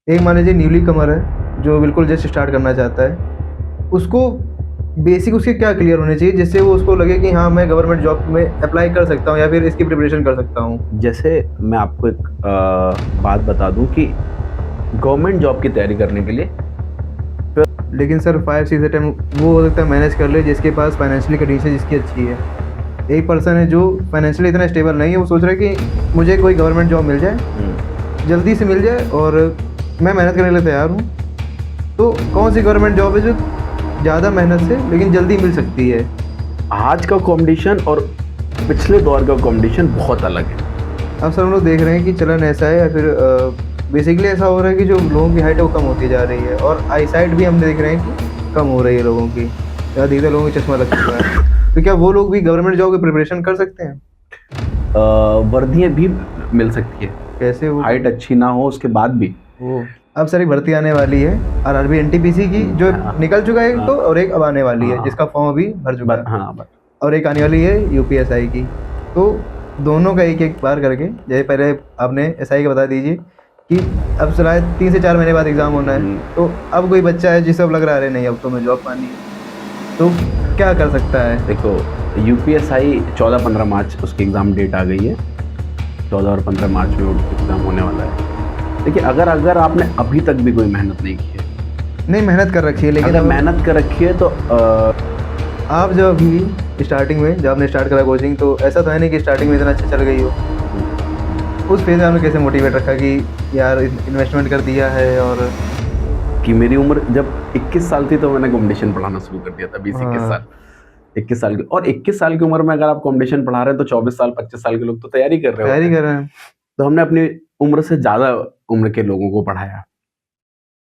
एक मान लीजिए न्यूली कमर है, जो बिल्कुल जस्ट स्टार्ट करना चाहता है, उसको बेसिक उसके क्या क्लियर होने चाहिए जिससे वो उसको लगे कि हाँ, मैं गवर्नमेंट जॉब में अप्लाई कर सकता हूँ या फिर इसकी प्रिपरेशन कर सकता हूँ? जैसे मैं आपको एक बात बता दूं कि गवर्नमेंट जॉब की तैयारी करने के लिए लेकिन सर 5-6 अटेम्प्ट वो हो सकता है मैनेज कर ले जिसके पास फाइनेंशियली कंडीशन जिसकी अच्छी है। एक पर्सन है जो फाइनेंशियली इतना स्टेबल नहीं है, वो सोच रहा है कि मुझे कोई गवर्नमेंट जॉब मिल जाए, जल्दी से मिल जाए और मैं मेहनत करने के लिए तैयार हूँ। तो कौन सी गवर्नमेंट जॉब है जो ज़्यादा मेहनत से लेकिन जल्दी मिल सकती है? आज का कंपटीशन और पिछले दौर का कंपटीशन बहुत अलग है। अब सर हम लोग देख रहे हैं कि चलन ऐसा है या फिर बेसिकली ऐसा हो रहा है कि जो लोगों की हाइट है वो कम होती जा रही है और आई साइट भी हम देख रहे हैं कि कम हो रही है लोगों की, अधिकतर लोगों को चश्मा लग चुका है। तो क्या वो लोग भी गवर्नमेंट जॉब की प्रिपरेशन कर सकते हैं? वर्दियां भी मिल सकती है, कैसे वो? हाइट अच्छी ना हो उसके बाद भी। वो अब सर एक भर्ती आने वाली है आरआरबी एनटीपीसी की, जो हाँ, निकल चुका है एक तो, हाँ, और एक अब आने वाली है हाँ, जिसका फॉर्म अभी भर चुका है, हाँ, और एक आने वाली है यूपीएसआई की। तो दोनों का एक एक बार करके, जैसे पहले आपने एसआई का बता दीजिए कि अब शायद 3 से 4 महीने बाद एग्ज़ाम होना है। तो अब कोई बच्चा है जिसे अब लग रहा है अरे नहीं अब तो मैं जॉब पानी है, तो क्या कर सकता है? देखो यूपीएसआई 14-15 मार्च उसकी एग्ज़ाम डेट आ गई है। 14 और 15 मार्च में एग्ज़ाम होने वाला है। देखिए अगर आपने अभी तक भी कोई मेहनत नहीं की है, नहीं मेहनत कर रखी है लेकिन अगर अब मेहनत कर रखी है तो आप जब अभी स्टार्टिंग में जब आपने स्टार्ट करा कोचिंग, तो ऐसा तो है नहीं कि स्टार्टिंग में इतना अच्छा चल गई हो। उस फेज में आपने कैसे मोटिवेट रखा कि यार इन्वेस्टमेंट कर दिया है? और कि मेरी उम्र जब 21 साल थी तो मैंने कॉम्पिटिशन पढ़ाना शुरू कर दिया था। 20-21 हाँ, साल, 21 साल की, और 21 साल की उम्र में अगर आप कॉम्पिटिशन पढ़ा रहे हैं तो 24 साल 25 साल के लोग तो तैयारी कर रहे होते तैयारी हैं। कर रहे हैं। तो हमने अपनी उम्र से ज़्यादा उम्र के लोगों को पढ़ाया।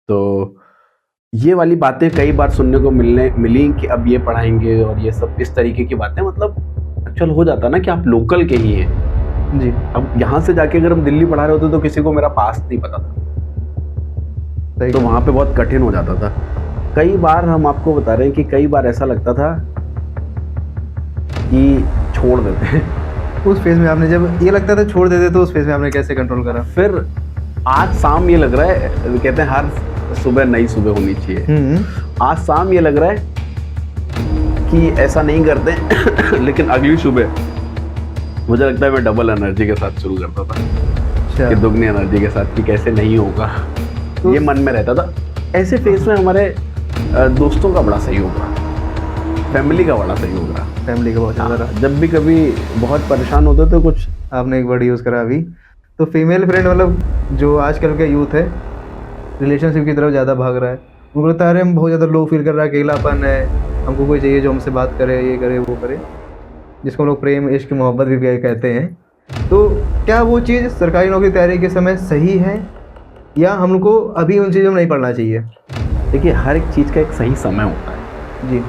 तो ये वाली बातें कई बार सुनने को मिली कि अब ये पढ़ाएँगे और ये सब इस तरीके की बातें, मतलब एक्चुअल हो जाता ना कि आप लोकल के ही हैं। जी, अब यहाँ से जाके अगर हम दिल्ली पढ़ा रहे होते तो किसी को मेरा पास्ट नहीं पता था। सही तो कहा। वहाँ पे बहुत कठिन हो जाता था। कई बार हम आपको बता रहे हैं कि कई बार ऐसा लगता था कि छोड़ देते हैं। उस फेज में आपने जब ये लगता था छोड़ देते, तो उस फेज में आपने कैसे कंट्रोल करा? फिर आज शाम ये लग रहा है, कहते हैं हर सुबह नई सुबह होनी चाहिए। आज शाम ये लग रहा है कि ऐसा नहीं करते लेकिन अगली सुबह मुझे लगता है मैं डबल एनर्जी के साथ शुरू करता था, अच्छा। कि दुगनी एनर्जी के साथ, कि कैसे नहीं होगा, तो ये मन में रहता था। ऐसे फेज में हमारे दोस्तों का बड़ा सहयोग रहा, फैमिली का बड़ा सहयोग रहा। फैमिली का बहुत ज़्यादा रहा। जब भी कभी बहुत परेशान होते तो कुछ आपने एक वर्ड यूज़ करा अभी, तो फीमेल फ्रेंड मतलब जो आजकल का यूथ है रिलेशनशिप की तरफ ज़्यादा भाग रहा है। उनको लगता है अरे हम बहुत ज़्यादा लो फील कर रहा है, अकेलापन है, हमको कोई चाहिए जो हमसे बात करे, ये करे, वो करे, जिसको हम लोग प्रेम, इश्क, मोहब्बत भी कहते हैं। तो क्या वो चीज़ सरकारी नौकरी तैयारी के समय सही है या हमको अभी उन चीज़ों में नहीं पढ़ना चाहिए? देखिए हर एक चीज़ का एक सही समय होता है। जी,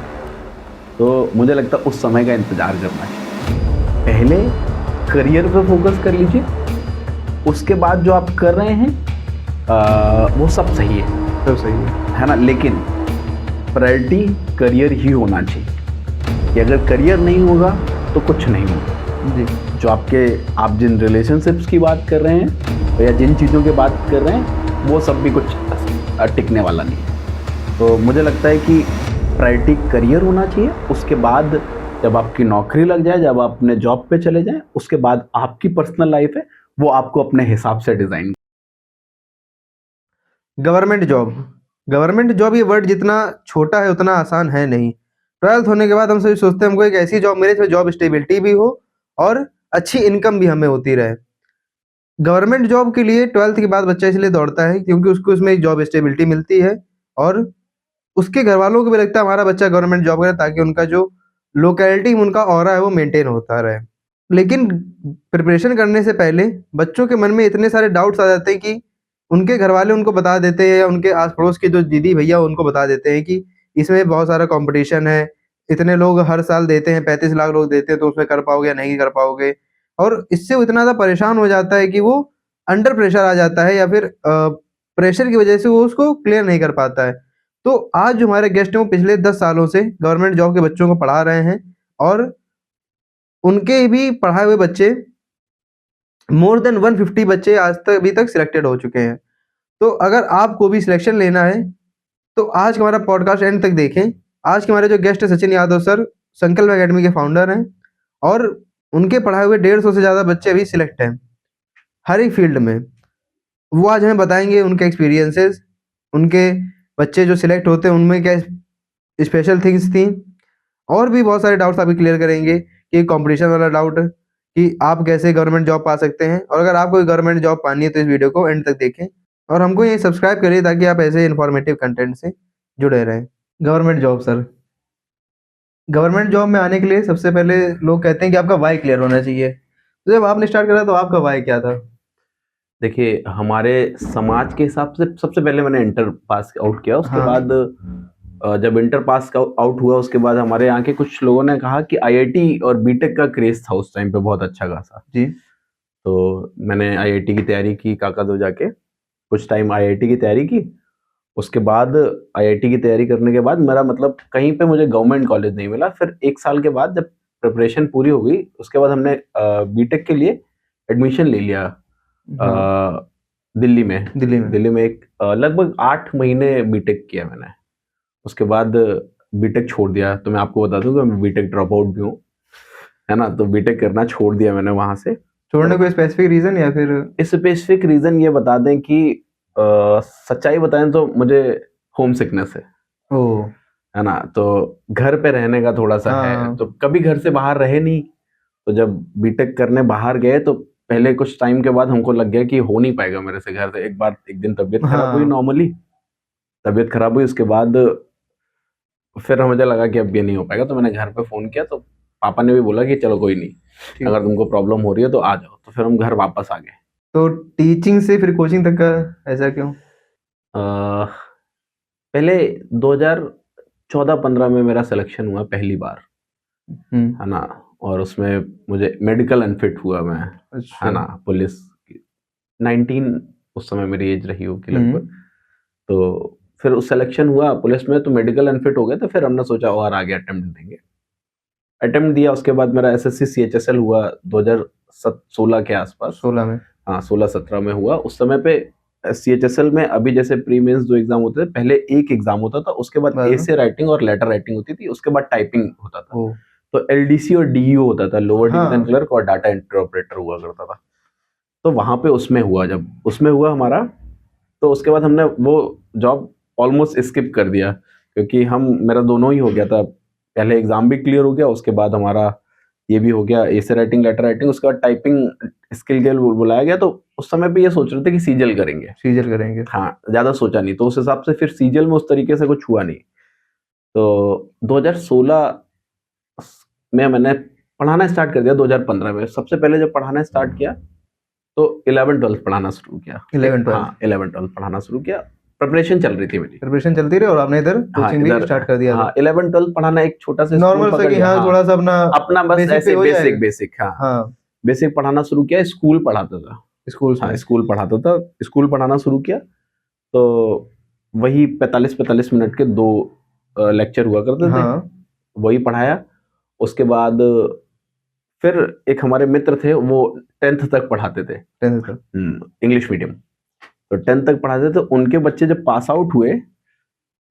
तो मुझे लगता है उस समय का इंतज़ार करना चाहिए। पहले करियर पे फोकस कर लीजिए, उसके बाद जो आप कर रहे हैं वो सब सही है, सब सही है। ना? लेकिन प्रायोरिटी करियर ही होना चाहिए, कि अगर करियर नहीं होगा तो कुछ नहीं होगा। जी, जो आप जिन रिलेशनशिप्स की बात कर रहे हैं या जिन चीज़ों की बात कर रहे हैं वो सब भी कुछ टिकने वाला नहीं है। तो मुझे लगता है कि प्रायोरिटी करियर होना चाहिए, उसके बाद जब आपकी नौकरी लग जाए, जब आप अपने जॉब पे चले जाएँ, उसके बाद आपकी पर्सनल लाइफ है वो आपको अपने हिसाब से डिज़ाइन। गवर्नमेंट जॉब ये वर्ड जितना छोटा है उतना आसान है नहीं। 12th होने के बाद हम सभी सोचते हैं हमको एक ऐसी जॉब मिले जिसमें जॉब स्टेबिलिटी भी हो और अच्छी इनकम भी हमें होती रहे। गवर्नमेंट जॉब के लिए 12th के बाद बच्चा इसलिए दौड़ता है क्योंकि उसको उसमें एक जॉब स्टेबिलिटी मिलती है और उसके घरवालों को भी लगता है हमारा बच्चा गवर्नमेंट जॉब करे ताकि उनका जो लोकेलिटी में उनका ऑरा है वो मेंटेन होता रहे। लेकिन प्रिपरेशन करने से पहले बच्चों के मन में इतने सारे डाउट्स आ जाते हैं कि उनके घरवाले उनको बता देते हैं या उनके आस-पड़ोस के जो दीदी भैया उनको बता देते हैं कि इसमें बहुत सारा कॉम्पिटिशन है, इतने लोग हर साल देते हैं, 35 लाख लोग देते हैं तो उसमें कर पाओगे या नहीं कर पाओगे। और इससे वो इतना ज़्यादा परेशान हो जाता है कि वो अंडर प्रेशर आ जाता है या फिर प्रेशर की वजह से वो उसको क्लियर नहीं कर पाता है। तो आज जो हमारे गेस्ट हैं वो पिछले 10 सालों से गवर्नमेंट जॉब के बच्चों को पढ़ा रहे हैं और उनके भी पढ़ाए हुए बच्चे मोर देन 150 बच्चे आज तक अभी तक सिलेक्टेड हो चुके हैं। तो अगर आपको भी सिलेक्शन लेना है तो आज का हमारा पॉडकास्ट एंड तक देखें। आज के हमारे जो गेस्ट है सचिन यादव सर, संकल्प एकेडमी के फाउंडर हैं और उनके पढ़ाए हुए 150 से ज़्यादा बच्चे अभी सिलेक्ट हैं हर एक फील्ड में। वो आज हमें बताएंगे उनके एक्सपीरियंसेस, उनके बच्चे जो सिलेक्ट होते हैं उनमें क्या स्पेशल थिंग्स थी, और भी बहुत सारे डाउट्स अभी क्लियर करेंगे कि कंपटीशन वाला डाउट कि आप कैसे गवर्नमेंट जॉब पा सकते हैं। और अगर आपको गवर्नमेंट जॉब पानी है तो इस वीडियो को एंड तक देखें और हमको ये सब्सक्राइब करिए ताकि आप ऐसे इन्फॉर्मेटिव कंटेंट से जुड़े रहें। Government job sir, government job में आने के लिए सबसे पहले लोग कहते हैं कि आपका वाई क्लियर होना चाहिए। तो जब आपने स्टार्ट करा तो आपका वाई क्या था? देखिए, हमारे समाज के हिसाब से सबसे पहले मैंने इंटर पास आउट किया। उसके हाँ। बाद जब इंटर पास आउट हुआ उसके बाद हमारे यहाँ के कुछ लोगों ने कहा कि आईआईटी और बीटेक का क्रेज था उस टाइम पे बहुत अच्छा खासा। जी। तो मैंने आईआईटी की तैयारी की काकादो जाके, कुछ टाइम आईआईटी की तैयारी की। उसके बाद आईआईटी की तैयारी करने के बाद मेरा मतलब कहीं पे मुझे गवर्नमेंट कॉलेज नहीं मिला। फिर 1 साल के बाद जब प्रिपरेशन पूरी हो गई उसके बाद हमने बीटेक के लिए एडमिशन ले लिया हाँ, दिल्ली में। दिल्ली में। एक लगभग 8 महीने बीटेक किया मैंने। उसके बाद बीटेक छोड़ दिया। तो मैं आपको बता दूं कि मैं बीटेक ड्रॉप आउट भी हूँ, है ना। तो बीटेक करना छोड़ दिया मैंने वहां से। छोड़ने कोई स्पेसिफिक रीजन या फिर? स्पेसिफिक रीजन ये बता दें कि सच्चाई बताएं तो मुझे होम सिकनेस है, ओ, है ना। तो घर पे रहने का थोड़ा सा है, हाँ। तो कभी घर से बाहर रहे नहीं। तो जब बीटेक करने बाहर गए तो पहले कुछ टाइम के बाद हमको लग गया कि हो नहीं पाएगा मेरे से घर से। एक दिन तबीयत खराब हुई, हाँ। नॉर्मली तबीयत खराब हुई। उसके बाद फिर मुझे लगा कि अब ये नहीं हो पाएगा। तो मैंने घर पे फोन किया तो पापा ने भी बोला कि चलो कोई नहीं, ठीक। अगर तुमको प्रॉब्लम हो रही है तो आ जाओ। तो फिर हम घर वापस आ गए। तो टीचिंग से फिर कोचिंग तक का ऐसा क्यों? पहले 2014-15 में मेरा सिलेक्शन हुआ पहली बार, है ना। और उसमें मुझे मेडिकल अनफिट हुआ मैं, है अच्छा। ना। पुलिस 19 उस समय मेरी एज रही होगी लगभग। तो फिर उस सिलेक्शन हुआ पुलिस में तो मेडिकल अनफिट हो गया। तो फिर हमने सोचा और आगे अटेम्प्ट देंगे। अटेम्प्ट दिया। उसके बाद मेरा एसएससी सीएचएसएल हुआ 2016 के आसपास। 16 में। हाँ, 16-17 में हुआ। उस समय पे सीएचएसएल में अभी जैसे प्री मेंस 2 एग्जाम होते थे, पहले एक एग्जाम होता था। उसके बाद बाद में? एसे राइटिंग और लेटर राइटिंग होती थी। उसके बाद टाइपिंग होता था। ओ, तो एलडीसी और डीईओ होता था, लोअर डिवीजन हाँ। क्लर्क, और डाटा एंट्री ऑपरेटर हुआ करता था। तो वहां पे उसमें हुआ, जब उसमें हुआ हमारा, तो उसके बाद हमने वो जॉब ऑलमोस्ट स्किप कर दिया क्योंकि मेरा दोनों ही हो गया था। पहले एग्जाम भी क्लियर हो गया, उसके बाद हमारा ये भी हो गया, एसे राइटिंग, लेटर राइटिंग। उसके बाद टाइपिंग स्किल के लिए बुलाया गया। तो उस समय पे ये सोच रहे थे कि सीजल करेंगे। सीजल करेंगे। हाँ, ज्यादा सोचा नहीं। तो उस हिसाब से फिर सीजल में उस तरीके से कुछ हुआ नहीं। तो 2016 में मैंने पढ़ाना स्टार्ट कर दिया। 2015 में सबसे पहले जब पढ़ाना स्टार्ट किया तो 11-12 पढ़ाना शुरू किया। 11-12 हाँ, 11-12 पढ़ाना शुरू किया। प्रिपरेशन चल रही थी मेरी। प्रिपरेशन चलती रही और आपने इधर हाँ, कोचिंग भी इधर स्टार्ट कर दिया हाँ, 11-12 पढ़ाना एक छोटा सा स्कूल नॉर्मल पकड़ से कि लिया। हाँ हाँ, थोड़ा सा अपना बस बेसिक पे ऐसे हो जाएगा। बेसिक हाँ, हाँ, बेसिक पढ़ाना शुरू किया। स्कूल पढ़ाता था। स्कूल्स हाँ, में। स्कूल पढ़ाता था। स्कूल पढ़ाना शुरू किया तो वही 45-45 मिनट के 2 लेक्चर हुआ करते थे। हाँ, वही पढ़ाया। उसके बाद फिर एक हमारे मित्र थे, वो 10th तक पढ़ाते थे, 10th तक। English medium. तो 10th तक पढ़ाते थे। उनके बच्चे जब पास आउट हुए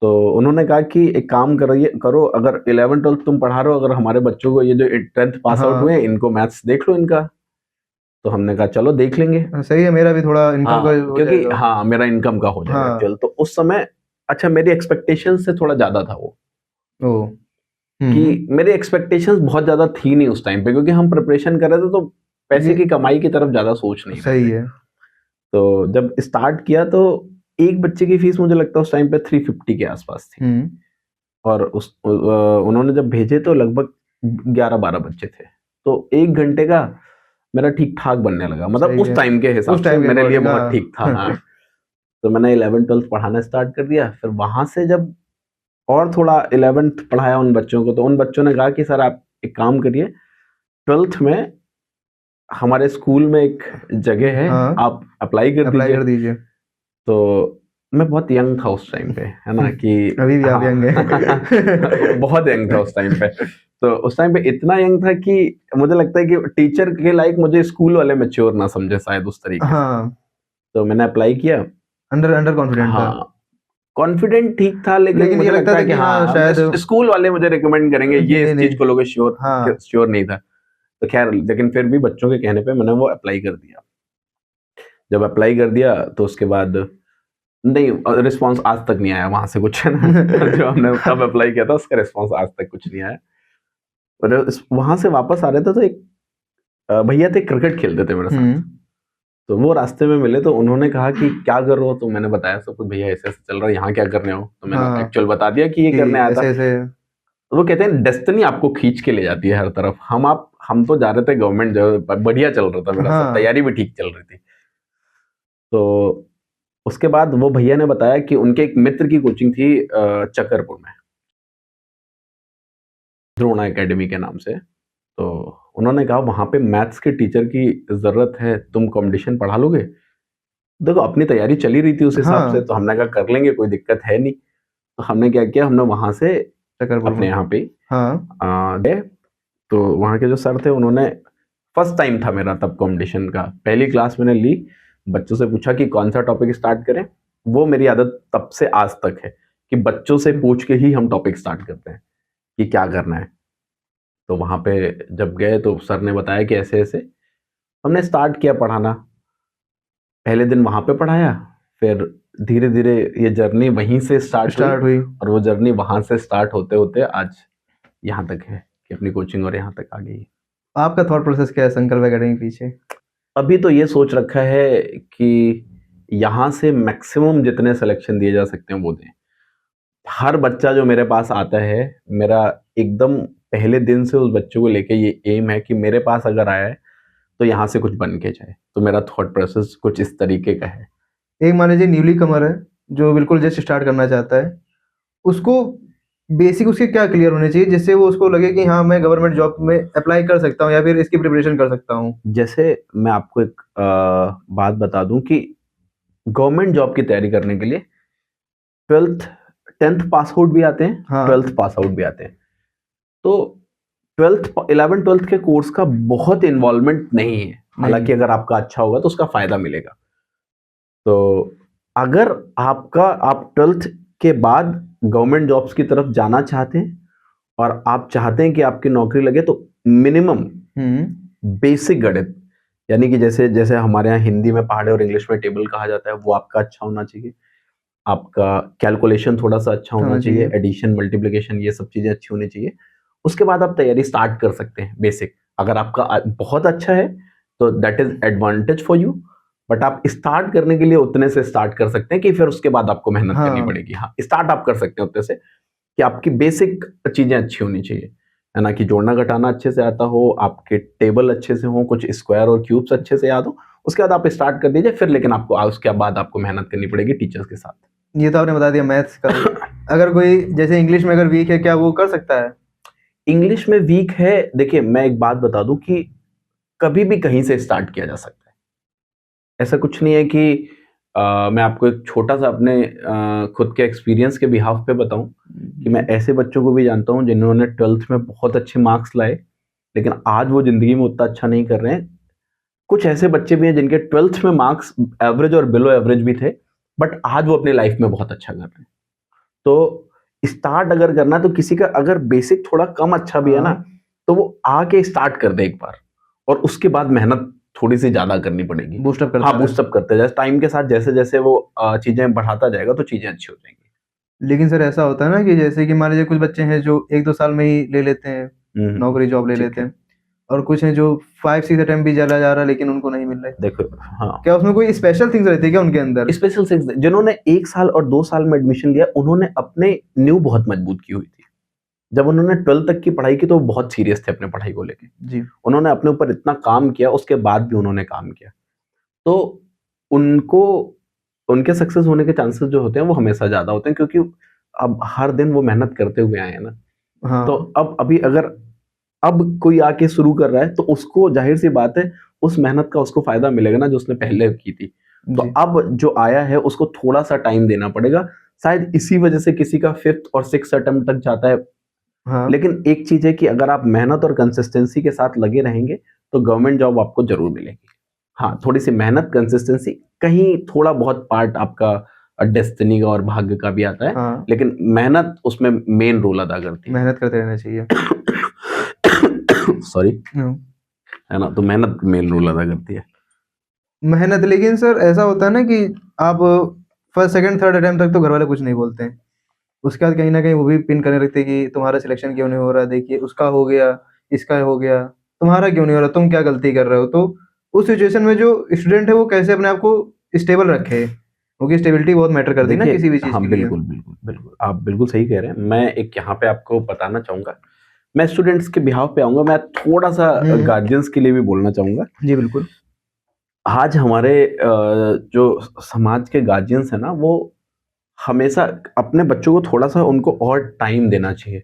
तो उन्होंने कहा कि एक काम करो, अगर 11-12 तुम पढ़ा रहे हो, अगर हमारे बच्चों को, ये जो 10th पास आउट हाँ, हुए, इनको मैथ्स देख लो इनका। तो हमने कहा चलो देख लेंगे। सही है, मेरा भी थोड़ा इनकम हाँ, का हो क्योंकि जाएगा। हाँ, मेरा इनकम का हो जाएगा हाँ। चल। तो उस समय अच्छा, मेरी एक्सपेक्टेशन से थोड़ा ज्यादा था वो, ओ, कि मेरी एक्सपेक्टेशंस बहुत ज्यादा थी नहीं उस टाइम पे, क्योंकि हम प्रिपरेशन कर रहे थे तो पैसे की कमाई की तरफ ज्यादा सोच नहीं रहे सही थे। है। तो जब स्टार्ट किया तो एक बच्चे की फीस मुझे लगता है उस टाइम पे 350 के आसपास थी। और उन्होंने जब भेजे तो लगभग 11-12 बच्चे थे। तो 1 घंटे का मेरा ठीक ठाक बनने लगा, मतलब सही उस है। टाइम के हिसाब उस से टाइम के मेरे लिए अकॉर्डिंग, बहुत ठीक था। हाँ। हाँ। तो मैंने 11-12 पढ़ाना स्टार्ट कर दिया। फिर वहां से जब और थोड़ा 11th पढ़ाया उन बच्चों को, तो उन बच्चों ने कहा कि सर आप एक काम करिए, 12th में हमारे स्कूल में एक जगह है, हाँ, आप अप्लाई कर अप्लाई दीजिए। कर दीजिए। तो मैं बहुत यंग था उस टाइम पे, है ना, कि अभी भी आप हाँ, यंग हैं। बहुत यंग था उस टाइम पे। तो उस टाइम पे इतना यंग था कि मुझे लगता है कि टीचर के लायक मुझे स्कूल वाले मैच्योर ना समझे शायद उस तरीके से। हाँ, तो मैंने अप्लाई किया। अंडर अंडर कॉन्फिडेंट था। हाँ, कॉन्फिडेंट ठीक था, लेकिन लेकिन मुझे ये लगता लगता था है कि कि हाँ, हाँ, शायद स्कूल वाले मुझे रिकमेंड करेंगे, ये नहीं, इस चीज नहीं। को लोगे, श्योर हाँ, श्योर नहीं था। तो खैर, लेकिन फिर भी बच्चों के कहने पे मैंने वो अप्लाई कर दिया। जब अप्लाई कर दिया तो उसके बाद नहीं, रिस्पांस आज तक नहीं आया वहां से कुछ, है ना। जो हमने तब अप्लाई किया था उसका रिस्पांस आज तक कुछ नहीं आया। और वहां से वापस आ रहे थे तो एक भैया थे, क्रिकेट खेलते थे मेरे साथ। हुँ, तो वो रास्ते में मिले तो उन्होंने कहा कि क्या कर रहे हो, तो मैंने बताया सब कुछ, भैया ऐसे ऐसे चल रहा है, यहाँ क्या कर रहे हो, तो मैंने हाँ, एक्चुअल बता दिया कि ये कि करने आया था। ऐसे-ऐसे तो वो कहते हैं डेस्टिनी आपको खींच के ले जाती है हर तरफ। हम तो जा रहे थे गवर्नमेंट जॉब, बढ़िया चल रहा था मेरा सब, हाँ, तैयारी भी ठीक चल रही थी। तो उसके बाद वो भैया ने बताया कि उनके एक मित्र की कोचिंग थी चक्करपुर में, द्रोणा एकेडमी के नाम से। तो उन्होंने कहा वहां पे मैथ्स के टीचर की जरूरत है, तुम कंपटीशन पढ़ा लोगे। देखो अपनी तैयारी चली रही थी उस हिसाब हाँ, से, तो हमने कहा कर लेंगे, कोई दिक्कत है नहीं। तो हमने क्या किया, हमने वहां से चकरपुर अपने में। यहाँ पे हाँ, गए। तो वहाँ के जो सर थे, उन्होंने, फर्स्ट टाइम था मेरा तब कंपटीशन का, पहली क्लास मैंने ली। बच्चों से पूछा कि कौन सा टॉपिक स्टार्ट करें। वो मेरी आदत तब से आज तक है कि बच्चों से पूछ के ही हम टॉपिक स्टार्ट करते हैं कि क्या करना है। तो वहाँ पे जब गए तो सर ने बताया कि ऐसे ऐसे, हमने स्टार्ट किया पढ़ाना। पहले दिन वहाँ पे पढ़ाया, फिर धीरे धीरे ये जर्नी वहीं से स्टार्ट हुई, स्टार्ट हुई। और वो जर्नी वहाँ से स्टार्ट होते होते आज यहाँ तक है कि अपनी कोचिंग और यहाँ तक आ गई है। आपका थॉट प्रोसेस क्या है संकल्प एकेडमी के पीछे? अभी तो ये सोच रखा है कि यहाँ से मैक्सिमम जितने सिलेक्शन दिए जा सकते हैं वो दें। हर बच्चा जो मेरे पास आता है, मेरा एकदम पहले दिन से उस बच्चे को लेके ये एम है कि मेरे पास अगर आया है तो यहाँ से कुछ बन के जाए। तो मेरा थॉट प्रोसेस कुछ इस तरीके का है। एक मान लीजिए न्यूली कमर है, जो बिल्कुल जस्ट स्टार्ट करना चाहता है, उसको बेसिक उसके क्या क्लियर होने चाहिए जिससे वो उसको लगे कि हाँ, मैं गवर्नमेंट जॉब में अप्लाई कर सकता हूँ या फिर इसकी प्रिपरेशन कर सकता हूँ? जैसे मैं आपको एक बात बता दूं कि गवर्नमेंट जॉब की तैयारी करने के लिए 12th 10th पास आउट भी आते हैं, हाँ, 12th पास आउट भी आते हैं। तो 12th 11 12th के कोर्स का बहुत इन्वॉल्वमेंट नहीं है। हालांकि नहीं। अगर आपका अच्छा होगा तो उसका फायदा मिलेगा। तो अगर आप 12th के बाद गवर्नमेंट जॉब्स की तरफ जाना चाहते हैं और आप चाहते हैं कि आपकी नौकरी लगे, तो मिनिमम हुँ, बेसिक गणित, यानी कि जैसे जैसे हमारे यहाँ हिंदी में पहाड़े और इंग्लिश में टेबल कहा जाता है, वो आपका अच्छा होना चाहिए। आपका कैलकुलेशन थोड़ा सा अच्छा होना होना चाहिए, चाहिए। एडिशन मल्टीप्लिकेशन ये सब चीजें अच्छी होनी चाहिए। उसके बाद आप तैयारी स्टार्ट कर सकते हैं बेसिक। अगर आपका बहुत अच्छा है तो that is advantage for you. But आप स्टार्ट करने के लिए उतने से स्टार्ट कर सकते हैं कि फिर उसके बाद आपको मेहनत करनी हाँ, पड़ेगी। हाँ, स्टार्ट आप कर सकते हैं उतने से कि आपकी बेसिक चीजें अच्छी होनी चाहिए, है ना, कि जोड़ना घटाना अच्छे से आता हो, आपके टेबल अच्छे से हो, कुछ स्क्वायर और क्यूब्स अच्छे से याद हो। उसके बाद आप स्टार्ट कर दीजिए, फिर लेकिन आपको उसके बाद आपको मेहनत करनी पड़ेगी टीचर्स के साथ। ये तो आपने बता दिया मैथ्स का। अगर कोई जैसे इंग्लिश में अगर वीक है, क्या वो कर सकता है? इंग्लिश में वीक है, देखिए मैं एक बात बता दूं कि कभी भी कहीं से स्टार्ट किया जा सकता है। ऐसा कुछ नहीं है कि मैं आपको एक छोटा सा अपने खुद के एक्सपीरियंस के बिहाफ पे बताऊं कि मैं ऐसे बच्चों को भी जानता हूं जिन्होंने 12th में बहुत अच्छे मार्क्स लाए, लेकिन आज वो जिंदगी में उतना अच्छा नहीं कर रहे हैं। कुछ ऐसे बच्चे भी हैं जिनके 12th में मार्क्स एवरेज और बिलो एवरेज भी थे, बट आज वो अपनी लाइफ में बहुत अच्छा कर रहे हैं। तो स्टार्ट अगर करना है तो किसी का अगर बेसिक थोड़ा कम अच्छा भी है ना, हाँ, तो वो आके स्टार्ट कर दे एक बार, और उसके बाद मेहनत थोड़ी सी ज्यादा करनी पड़ेगी। बूस्ट अप करता हाँ, रहे। बूस्टअप करते जाए टाइम के साथ, जैसे जैसे वो चीजें बढ़ाता जाएगा तो चीजें अच्छी हो जाएंगी। लेकिन सर ऐसा होता है ना कि जैसे कि मान लीजिए कुछ बच्चे हैं जो 1-2 साल में ही ले लेते हैं, नौकरी जॉब ले ठीक लेते है। हैं और कुछ हैं जो 5-6 अटेम्प्ट भी चला जा रहा है लेकिन उनको नहीं मिल रहा है। देखो, हाँ, क्या उसमें कोई स्पेशल थिंग्स रहती है क्या उनके अंदर? स्पेशल सिक्स जिन्होंने 1 साल और 2 साल में एडमिशन लिया, उन्होंने अपने न्यू बहुत मजबूत की हुई थी। जब उन्होंने 12th तक की पढ़ाई की तो वो बहुत सीरियस थे अपने पढ़ाई को लेके। जी। उन्होंने अपने ऊपर इतना काम किया, उसके बाद भी उन्होंने काम किया। तो उनको, उनके सक्सेस होने के चांसेस जो होते हैं वो हमेशा ज्यादा होते हैं, क्योंकि अब हर दिन वो मेहनत करते हुए आए हैं ना। तो हाँ, अब अभी अगर अब कोई आके शुरू कर रहा है तो उसको जाहिर सी बात है उस मेहनत का उसको फायदा मिलेगा ना, जो उसने पहले की थी। तो जी। अब जो आया है उसको थोड़ा सा टाइम देना पड़ेगा। शायद इसी वजह से किसी का 5th और 6th अटेम्प्ट तक जाता है। हाँ, लेकिन एक चीज है कि अगर आप मेहनत और कंसिस्टेंसी के साथ लगे रहेंगे तो गवर्नमेंट जॉब आपको जरूर मिलेगी। हाँ, थोड़ी-सी मेहनत, कंसिस्टेंसी, कहीं थोड़ा बहुत पार्ट आपका डेस्टिनी का और भाग्य का भी आता है, हाँ, लेकिन मेहनत उसमें मेन रोल अदा करती है। मेहनत करते रहना चाहिए। सॉरी, हुँ। है ना? तो मेहनत मेन रोल अदा करती है। मेहनत लेकिन सर ऐसा होता है ना कि आप फर्स्ट, सेकंड, थर्ड अटेम्प्ट तक तो घरवाले कुछ नहीं बोलते हैं। उसके बाद कहीं न कहीं वो भी पिन करने लगते हैं कि तुम्हारा सिलेक्शन क्यों नहीं हो रहा? देखिए उसका हो गया, इसका हो गया, तुम्हारा क्यों नहीं हो रहा? तुम क्या गलती कर रहे हो? तो उस सिचुएशन में जो स्टूडेंट है वो कैसे अपने आप को स्टेबल रखे? क्योंकि स्टेबिलिटी बहुत मैटर करती है ना देखिए किसी भी चीज़ हाँ, के लिए। बिल्कुल, बिल्कुल, बिल्कुल। आप बिल्कुल सही कह रहे हैं। मैं एक यहाँ पे आपको बताना चाहूँगा, मैं स्टूडेंट्स के बिहाफ़ पे आऊँगा, मैं थोड़ा-सा हुँ। गार्डियंस के लिए भी बोलना चाहूँगा। जी, बिल्कुल। आज हमारे जो समाज के गार्जियंस हैं ना, वो हमेशा अपने बच्चों को थोड़ा-सा उनको और टाइम देना चाहिए,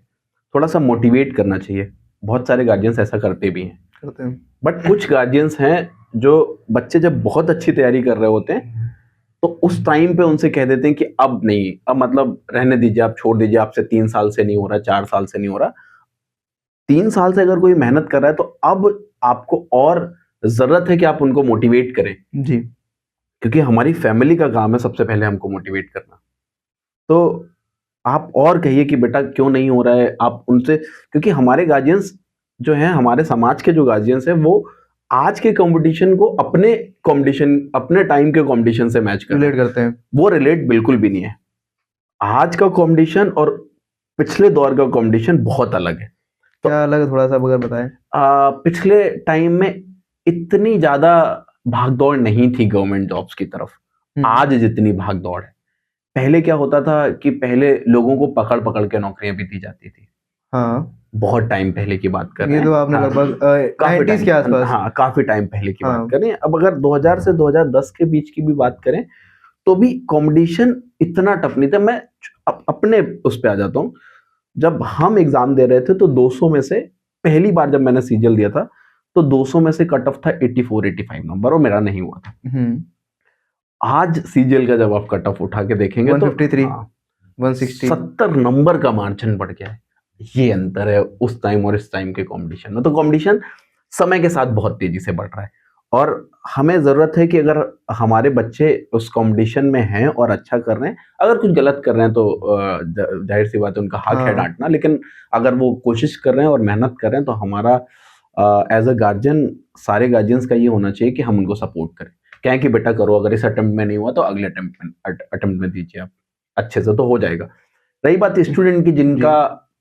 थोड़ा-सा मोटिवेट करना चाहिए। बहुत सारे गार्जियंस ऐसा करते भी हैं। करते हैं। बट कुछ गार्जियंस हैं जो बच्चे जब बहुत अच्छी तैयारी कर रहे होते हैं, तो उस टाइम पे उनसे कह देते हैं कि अब नहीं, अब मतलब रहने दीजिए, आप छोड़ दीजिए, आपसे 3 साल से नहीं हो रहा, 4 साल से नहीं हो रहा। 3 साल से अगर कोई मेहनत कर रहा है, तो अब आपको और ज़रूरत है कि आप उनको मोटिवेट करें, जी, क्योंकि हमारी फैमिली का काम है सबसे पहले हमको मोटिवेट करना। तो आप और कहिए कि बेटा क्यों नहीं हो रहा है, आप उनसे, क्योंकि हमारे गार्जियंस जो हैं, हमारे समाज के जो गार्जियंस हैं, वो आज के कॉम्पिटिशन को अपने कॉम्पिटिशन, अपने टाइम के कॉम्पिटिशन से मैच कर रहे रिलेट हैं। करते हैं। वो रिलेट बिल्कुल भी नहीं है। आज का कॉम्पिटिशन और पिछले दौर का कॉम्पिटिशन बहुत अलग है। तो क्या अलग है थोड़ा-सा अगर बताएँ? पिछले टाइम में इतनी ज़्यादा भाग-दौड़ नहीं थी गवर्नमेंट जॉब्स की तरफ, हुँ। आज जितनी भाग-दौड़ है। पहले क्या होता था कि पहले लोगों को पकड़-पकड़ के नौकरियाँ भी दी जाती थी। हाँ, बहुत टाइम पहले की बात कर रहे ये तो हैं। आपने हाँ, लगभग काफ़ी 90s टाइम, के आसपास। हाँ, काफ़ी टाइम पहले की बात हाँ, कर रहे हैं। अब अगर 2000 से 2010 के बीच की भी बात करें, तो भी कॉम्पिटिशन इतना टफ नहीं था। मैं अपने उस पे आ जाता हूँ। जब हम एग्ज़ाम दे रहे थे, तो 200 में से पहली बार जब मैंने सीजीएल दिया था, तो 200 में से कट ऑफ था 84-85 नंबर, और मेरा नहीं हुआ था। हुँ, आज सीजीएल का जब आप कट ऑफ उठा के देखेंगे, तो 153, हाँ, 160। 70 नंबर का मार्जिन बढ़ गया है। ये अंतर है उस टाइम और इस टाइम के कॉम्पिटिशन में। तो कॉम्पिटिशन समय के साथ बहुत तेज़ी से बढ़ रहा है, और हमें ज़रूरत है कि अगर हमारे बच्चे उस कॉम्पिटिशन में हैं और अच्छा कर रहे हैं, अगर कुछ गलत कर रहे हैं तो ज़ाहिर-सी बात है, उनका हक है हाँ, डाँटना, लेकिन अगर वो कोशिश कर रहे हैं और मेहनत कर रहे हैं, तो हमारा एज़ अ गार्जियन, सारे गार्जियंस का ये होना चाहिए कि हम उनको सपोर्ट करें। कहें कि बेटा करो, अगर इस अटेम्प्ट में नहीं हुआ तो अगले अटेम्प्ट में दीजिए आप, अच्छे से तो हो जाएगा। रही बात स्टूडेंट की जी, जिनका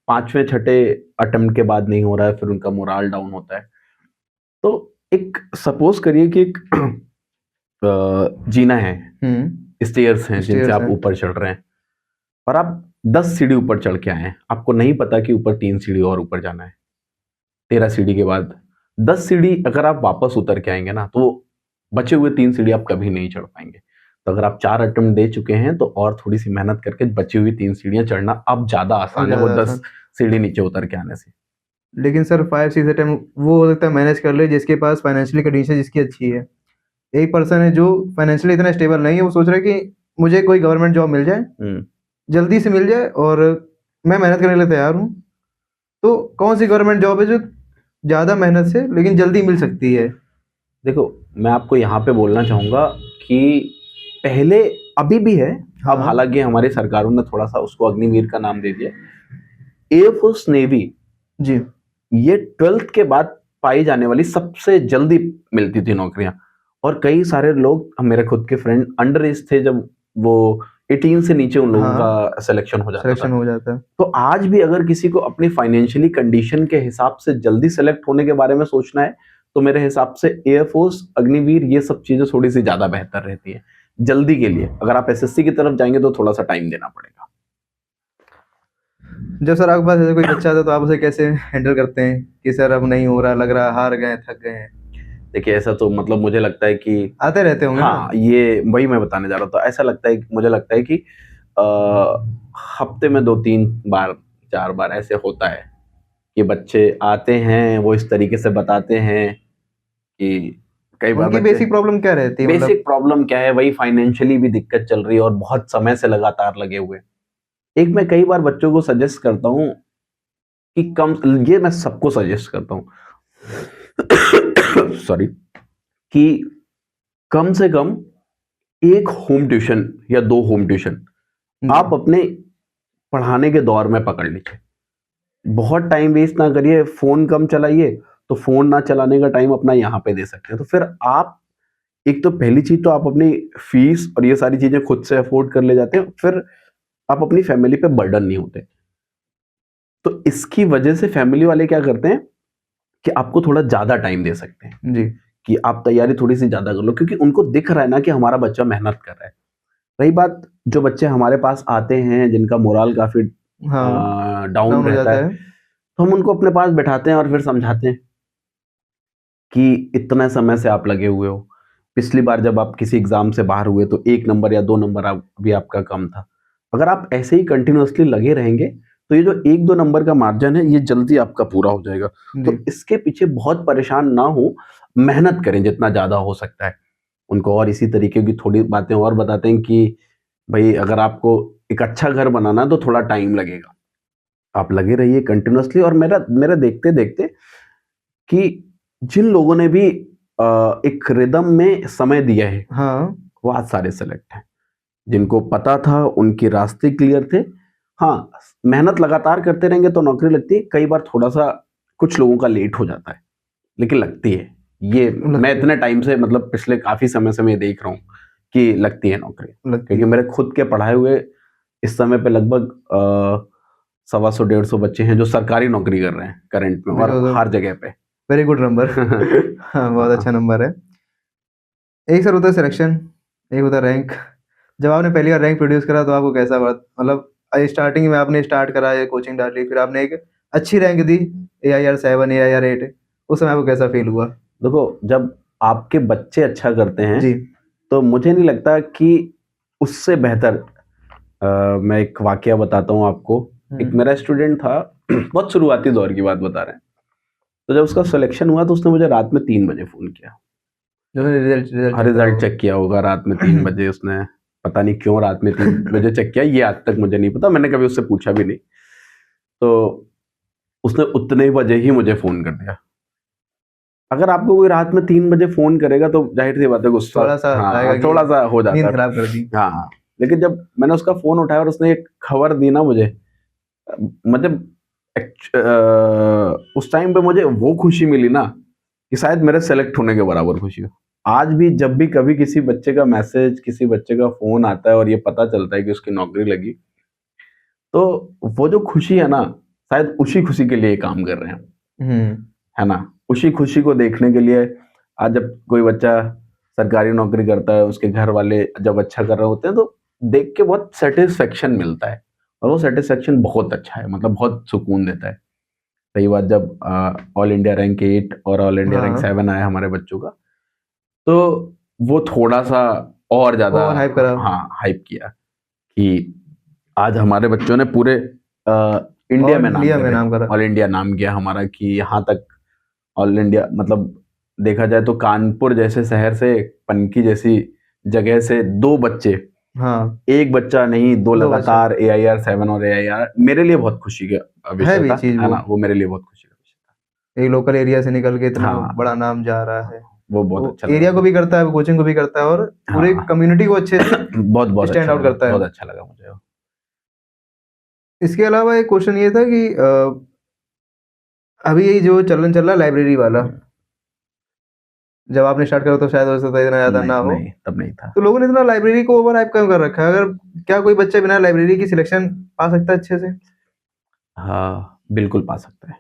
5वें छठे अटेम्प्ट के बाद नहीं हो रहा है, फिर उनका मोराल डाउन होता है। तो एक सपोज़ करिए कि एक जीना है, हुँ, स्टेयर्स हैं जिनसे स्टेयर्स आप हैं। ऊपर चढ़ रहे हैं, और आप 10 सीढ़ी ऊपर चढ़ के आए हैं। आपको नहीं पता कि ऊपर 3 सीढ़ी और ऊपर जाना है। 13 सीढ़ी के बाद 10 सीढ़ी अगर आप वापस उतर के आएँगे ना, तो बचे हुए 3 सीढ़ी आप कभी नहीं चढ़ पाएँगे। तो अगर आप 4 अटेम्प्ट दे चुके हैं, तो और थोड़ी-सी मेहनत करके बची हुई 3 सीढ़ियाँ चढ़ना अब ज़्यादा और आसान है, वो ज़्यादा 10 आसान। सीढ़ी नीचे उतर के आने से। लेकिन सर 5-6 अटेम्प्ट वो हो सकता है मैनेज कर ले जिसके पास फाइनेंशियली कंडीशन जिसकी अच्छी है। एक पर्सन है जो फाइनेंशियली इतना स्टेबल नहीं है, वो सोच रहा है कि मुझे कोई गवर्नमेंट जॉब मिल जाए, हुँ। जल्दी से मिल जाए और मैं मेहनत करने के लिए तैयार हूँ। तो कौन-सी गवर्नमेंट जॉब है जो ज़्यादा मेहनत से लेकिन जल्दी मिल सकती है? देखो, मैं आपको यहाँ पे बोलना चाहूँगा कि पहले, अभी भी है, अब हाँ, हालाँकि हमारी सरकारों ने थोड़ा-सा उसको अग्निवीर का नाम दे दिया। एयर फ़ोर्स, नेवी, जी, ये 12th के बाद पाई जाने वाली सबसे जल्दी मिलती थी नौकरियाँ, और कई सारे लोग, मेरे खुद के फ्रेंड अंडर एज थे जब वो 18 से नीचे उन लोगों हाँ, का सिलेक्शन हो जाता था। सिलेक्शन हो जाता है। तो आज भी अगर किसी को अपनी फाइनेंशियली कंडीशन के हिसाब से जल्दी सेलेक्ट होने के बारे में सोचना है, तो मेरे हिसाब से एयरफोर्स, अग्निवीर, ये सब चीज़ें थोड़ी-सी ज़्यादा बेहतर रहती हैं, जल्दी के लिए। अगर आप एसएससी की तरफ जाएँगे तो थोड़ा-सा टाइम देना पड़ेगा। जब सर आपके पास ऐसा कोई बच्चा आता है तो आप उसे कैसे हैंडल करते हैं कि सर अब नहीं हो रहा, लग रहा है हार गए, थक गए हैं? देखिए, ऐसा तो मतलब मुझे लगता है कि आते रहते होंगे ना? हाँ, ये वही मैं बताने जा रहा था। ऐसा लगता है, मुझे लगता है कि अ, हफ्ते में 2-3 बार, 4 बार ऐसे होता है कि बच्चे आते हैं, वो इस तरीके से बताते हैं कि कई बार उनकी बच्चे, बेसिक प्रॉब्लम क्या रहती है मतलब? बेसिक प्रॉब्लम क्या है, वही फाइनेंशियली भी दिक्कत चल रही है और बहुत समय से लगातार लगे हुए। एक मैं कई बार बच्चों को सजेस्ट करता हूँ कि कम, ये मैं सबको सजेस्ट करता हूँ सॉरी, कि कम से कम एक होम ट्यूशन या 2 होम ट्यूशन आप अपने पढ़ाने के दौर में पकड़ लीजिए। बहुत टाइम वेस्ट ना करिए, फ़ोन कम चलाइए, तो फ़ोन ना चलाने का टाइम अपना यहाँ पे दे सकते हैं। तो फिर आप एक तो पहली चीज़ तो आप अपनी फ़ीस और ये सारी चीज़ें खुद से अफ़ोर्ड कर ले जाते हैं, फिर आप अपनी फ़ैमिली पे बर्डन नहीं होते। तो इसकी वजह से फ़ैमिली वाले क्या करते हैं कि आपको थोड़ा ज़्यादा टाइम दे सकते हैं जी। कि आप तैयारी थोड़ी-सी ज़्यादा कर लो, क्योंकि उनको दिख रहा है ना कि हमारा बच्चा मेहनत कर रहा है। रही बात जो बच्चे हमारे पास आते हैं जिनका मोरल काफ़ी हाँ, डाउन डाउन हो रहता जाता है, है। तो हम उनको अपने पास बैठाते हैं और फिर समझाते हैं कि इतने समय से आप लगे हुए हो। पिछली बार जब आप किसी एग्ज़ाम से बाहर हुए तो 1 नंबर या 2 नंबर भी आपका कम था। अगर आप ऐसे ही कंटिन्यूअसली लगे रहेंगे, तो ये जो 1-2 नंबर का मार्जिन है, ये जल्दी आपका पूरा हो जाएगा। जी। तो इसके पीछे बहुत परेशान ना हो, मेहनत करें जितना ज़्यादा हो सकता है। उनको और इसी तरीके की थोड़ी बातें और बताते हैं कि भई अगर आपको एक अच्छा घर बनाना है तो थोड़ा टाइम लगेगा। आप लगे रहिए कंटिन्यूअसली, और मेरा मेरा देखते-देखते कि जिन लोगों ने भी एक रिदम में समय दिया है, हाँ, वो आज सारे सेलेक्ट हैं। जिनको पता था, उनके रास्ते क्लियर थे। हाँ, मेहनत लगातार करते रहेंगे तो नौकरी लगती है। कई बार थोड़ा-सा कुछ लोगों का लेट हो जाता है, लेकिन लगती है। ये मैं लगती है, इतने टाइम से, मतलब पिछले काफ़ी समय से मैं देख रहा हूँ कि लगती है नौकरी। लगती क्योंकि है। मेरे खुद के पढ़ाए हुए इस समय पे लगभग सवा सौ 150 बच्चे हैं जो सरकारी नौकरी कर रहे हैं करंट में, विच और वाज़ अ हर जगह पे। Very good number. हाँ, बहुत अच्छा हाँ। नंबर है। एक सर होता है सिलेक्शन, एक होता है रैंक। जब आपने पहली बार रैंक प्रोड्यूस करा तो आपको कैसा मतलब स्टार्टिंग में आपने स्टार्ट करा, ये कोचिंग डाली, फिर आपने एक अच्छी रैंक दी, AIR 7, AIR 8, उस समय आपको कैसा फ़ील हुआ? देखो, जब आपके बच्चे अच्छा करते हैं, जी। तो मुझे नहीं लगता कि उससे बेहतर मैं एक वाकया बताता हूँ आपको। हुँ। एक मेरा स्टूडेंट था, बहुत शुरुआती दौर की बात बता रहे हैं। तो जब उसका सिलेक्शन हुआ तो उसने मुझे रात में 3 बजे फ़ोन किया। जो है रिज़ल्ट रिज़ल्ट हाँ, चेक करा रिज़ल्ट होगा। चेक किया होगा रात में 3 बजे उसने, पता नहीं क्यों रात में 3 बजे चेक किया, ये आज तक मुझे नहीं पता, मैंने कभी उससे पूछा भी नहीं। तो उसने उतने बजे ही मुझे फ़ोन कर दिया। अगर आपको कोई रात में 3 बजे फ़ोन करेगा तो ज़ाहिर-सी बात है गुस्सा, थोड़ा-सा आएगा हाँ, कि थोड़ा-सा हो जाता नींद है। खराब कर दी। हाँ, हाँ। लेकिन जब मैंने उसका फ़ोन उठाया और उसने एक खबर दी ना मुझे, मतलब उस टाइम पे मुझे वो खुशी मिली ना कि शायद मेरे सेलेक्ट होने के बराबर खुशी हो। आज भी जब भी कभी किसी बच्चे का मैसेज, किसी बच्चे का फ़ोन आता है और ये पता चलता है कि उसकी नौकरी लगी, तो वो जो खुशी है ना, शायद उसी खुशी के लिए ये काम कर रहे हैं हम। हुँ। है ना? उसी खुशी को देखने के लिए आज जब कोई बच्चा सरकारी नौकरी करता है, उसके घर वाले जब अच्छा कर रहे होते हैं, तो देख के बहुत सैटिस्फैक्शन मिलता है, और वो सैटिस्फैक्शन बहुत अच्छा है, मतलब बहुत सुकून देता है। रही बात जब ऑल इंडिया रैंक 8 और ऑल इंडिया रैंक हाँ, 7 आया हमारे बच्चों का, तो वो थोड़ा-सा और ज़्यादा, ओवर हाइप करा हाँ, हाइप किया कि आज हमारे बच्चों ने पूरे इंडिया और में नाम इंडिया कर में दिया। नाम करा। ऑल इंडिया नाम किया हमारा कि यहाँ तक ऑल इंडिया, मतलब देखा जाए तो कानपुर जैसे शहर से, पनकी जैसी जगह से 2 बच्चे, हाँ, 1 बच्चा नहीं, 2 2 बच्चे। लगातार AIR 7 और AIR, मेरे लिए बहुत खुशी का है विषय भी था, चीज़ है वो। ना? वो मेरे लिए बहुत खुशी का विषय एक लोकल एरिया से निकल के था। इतना हाँ, बड़ा नाम जा रहा है। वो बहुत वो अच्छा लगा एरिया को मुझे। भी करता है, कोचिंग को भी करता है और पूरे हाँ, कम्युनिटी को अच्छे से बहुत स्टैंड आउट करता है। बहुत अच्छा लगा मुझे वो। इसके अलावा एक क्वेश्चन ये था कि अभी ये जो चलन चल रहा है लाइब्रेरी वाला, हुँ, जब आपने स्टार्ट करा तो शायद हो सकता है इतना ज़्यादा ना नहीं, हो। नहीं, तब नहीं था। तो लोगों ने इतना लाइब्रेरी को ओवर हाइप क्यों कर रखा है? अगर क्या कोई बच्चा बिना लाइब्रेरी की सिलेक्शन पा सकता है अच्छे से? हाँ, बिल्कुल पा सकता है।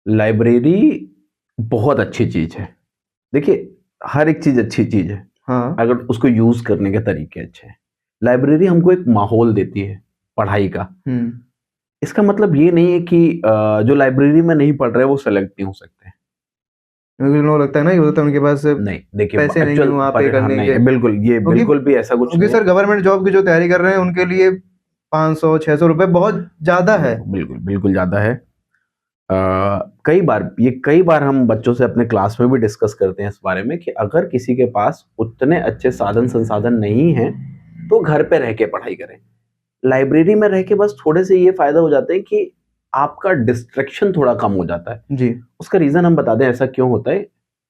लाइब्रेरी बहुत अच्छी चीज़ है। देखिए, हर एक चीज़ अच्छी चीज़ है, हाँ। अगर उसको यूज़ करने के तरीके अच्छे हैं। लाइब्रेरी हमको एक माहौल देती है पढ़ाई का। हुँ। इसका मतलब ये नहीं है कि जो लाइब्रेरी में नहीं पढ़ रहे वो सेलेक्ट नहीं हो सकते। क्योंकि लोगों को लगता है ना कि होता है उनके पास नहीं, देखिए पैसे नहीं है एक्चुअल वहाँ पे पर, हाँ, करने के। नहीं, बिल्कुल, ये क्योंकि बिल्कुल भी ऐसा कुछ क्योंकि नहीं है। सर गवर्नमेंट जॉब की जो तैयारी कर रहे हैं उनके लिए 500-600 रुपए बहुत ज़्यादा है। बिल्कुल, बिल्कुल ज़्यादा है। कई बार हम बच्चों से अपने क्लास में भी डिस्कस करते हैं इस बारे में कि अगर किसी के पास उतने अच्छे साधन-संसाधन नहीं हैं, तो घर पे रह के पढ़ाई करें। लाइब्रेरी में रह के बस थोड़े से ये फ़ायदा हो जाता है कि आपका डिस्ट्रैक्शन थोड़ा कम हो जाता है। जी। उसका रीज़न हम बता दें ऐसा क्यों होता है?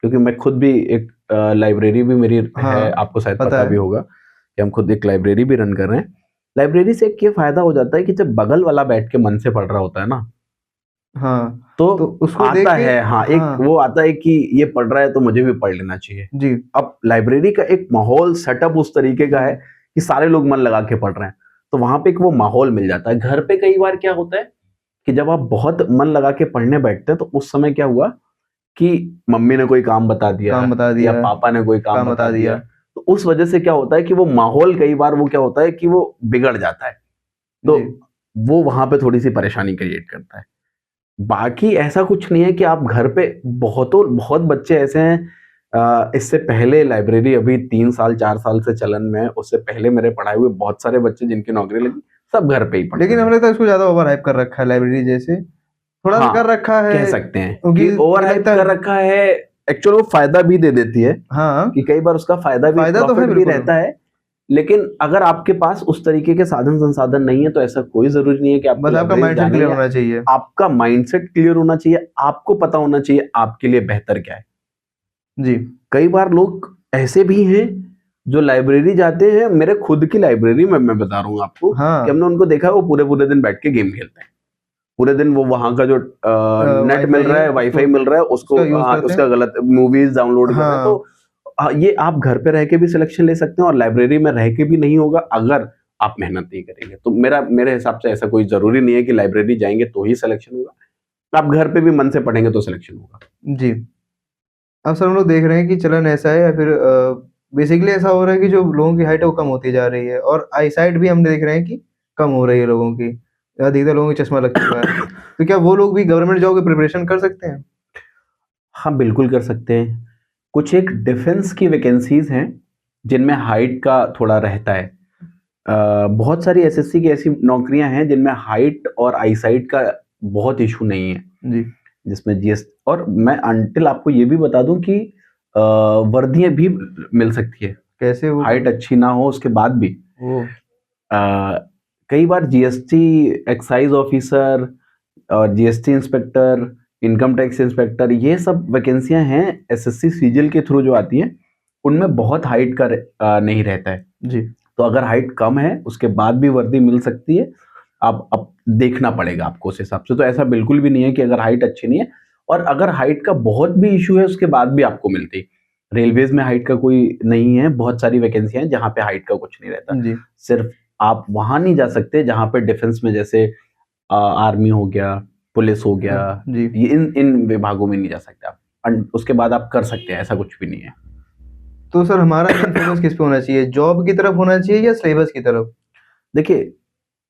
क्योंकि मैं खुद भी एक लाइब्रेरी भी मेरी है, हाँ, आपको शायद पता पता है। भी होगा कि हम खुद एक लाइब्रेरी भी रन कर रहे हैं। लाइब्रेरी से एक ये फायदा हो जाता है कि जब बगल वाला बैठ के मन से पढ़ रहा होता है ना, हाँ, तो तो उसको देख आता के है, हाँ, एक हाँ, वो आता है कि ये पढ़ रहा है तो मुझे भी पढ़ लेना चाहिए। जी, अब लाइब्रेरी का एक माहौल सेटअप उस तरीके का है जी, कि सारे लोग मन लगा के पढ़ रहे हैं, तो वहां पे एक वो माहौल मिल जाता है। घर पे कई बार क्या होता है कि जब आप बहुत मन लगा के पढ़ने बैठते हैं, तो उस समय क्या हुआ कि मम्मी ने कोई काम बता दिया काम बता या दिया, पापा ने कोई काम काम बता बता दिया, दिया। तो उस वजह से क्या होता है कि वो माहौल कई बार वो क्या होता है कि वो बिगड़ जाता है, तो जी, वो वहां पे थोड़ी सी परेशानी क्रिएट करता है। बाकी ऐसा कुछ नहीं है कि आप घर पे बहुत बच्चे ऐसे हैं, इससे पहले लाइब्रेरी अभी 3 साल 4 साल से चलन में है, उससे पहले मेरे पढ़ाए हुए बहुत सारे बच्चे जिनकी नौकरी लगी, सब घर पे ही लेकिन पढ़ते थे। हमें लगता है इसको ज़्यादा ओवर हाइप कर रखा है लाइब्रेरी जैसे, थोड़ा-सा कर हाँ, रखा है कह सकते हैं क्योंकि कि ओवर मुझे हाइप लगता है कर रखा है। एक्चुअल वो फायदा भी दे देती है हाँ, कि कई बार उसका फायदा भी, फ़ायदा तो है प्रॉफिट भी बिल्कुल। रहता है। लेकिन अगर आपके पास उस तरीके के साधन संसाधन नहीं है, तो ऐसा कोई जरूरी नहीं है कि आपको बस आपका लाइब्रेरी माइंडसेट जाना ही क्लियर है। होना चाहिए। आपका माइंडसेट क्लियर होना चाहिए, आपको पता होना चाहिए आपके लिए बेहतर क्या है। जी, कई बार लोग ऐसे भी हैं जो लाइब्रेरी जाते हैं, मेरे खुद की लाइब्रेरी में मैं बता रहा हूँ आपको कि हाँ, हमने उनको देखा है वो पूरे पूरे दिन बैठ के गेम खेलते हैं। पूरे दिन वो वहां का जो नेट मिल वाईफ़ाई रहा है है, वाईफाई उसको मिल रहा है, उसको उसका यूज़ करते हैं। उसका गलत मूवीज डाउनलोड कर रहे हैं। तो हाँ, ये आप घर पे रह के भी सिलेक्शन ले सकते हैं और लाइब्रेरी में रह के भी नहीं होगा अगर आप मेहनत नहीं करेंगे। तो मेरे हिसाब से ऐसा कोई जरूरी नहीं है कि लाइब्रेरी जाएंगे तो ही सिलेक्शन होगा, आप घर पे भी मन से पढ़ेंगे तो सिलेक्शन होगा। जी। अब सर हम लोग देख रहे हैं कि चलन ऐसा है या फिर बेसिकली ऐसा हो रहा है कि जो लोगों की हाइट है वो कम होती जा रही है और आईसाइट भी हम देख रहे हैं कि कम हो रही है लोगों की। अधिकतर लोगों को चश्मा लग चुका है। तो क्या वो लोग भी गवर्नमेंट जॉब की प्रिपरेशन कर सकते हैं? हाँ, बिल्कुल कर सकते हैं। कुछ एक डिफेंस की वैकेंसीज हैं जिनमें हाइट का थोड़ा रहता है। बहुत सारी एसएससी की ऐसी नौकरियां हैं जिनमें हाइट और आईसाइट का बहुत इशू नहीं है, जी, जिसमें जीएस, और मैं अंटिल आपको ये भी बता दूं कि वर्दियां भी मिल सकती है, कैसे वो हाइट अच्छी ना हो उसके बाद भी। वो अ, कई बार जीएसटी एक्साइज ऑफिसर और GST inspector, income tax inspector, ये सब वैकेंसियां हैं एसएससी सीजीएल के थ्रू जो आती हैं, उनमें बहुत हाइट का नहीं रहता है। जी, तो अगर हाइट कम है उसके बाद भी वर्दी मिल सकती है। आप अब देखना पड़ेगा आपको उस हिसाब से। तो ऐसा बिल्कुल भी नहीं है कि अगर हाइट अच्छी नहीं है, और अगर हाइट का बहुत भी इशू है उसके बाद भी आपको मिलती है। रेलवेज में हाइट का कोई नहीं है, बहुत सारी वैकेंसियां हैं जहां पे हाइट का कुछ नहीं रहता। जी, सिर्फ आप वहां नहीं जा सकते जहां पे डिफेंस में, जैसे आर्मी हो गया, पुलिस हो गया, जी। ये इन इन विभागों में नहीं जा सकते आप। उसके बाद आप कर सकते हैं, ऐसा कुछ भी नहीं है। तो सर हमारा मेन फ़ोकस किस पे होना चाहिए? जॉब की तरफ होना चाहिए या सिलेबस की तरफ? देखिए,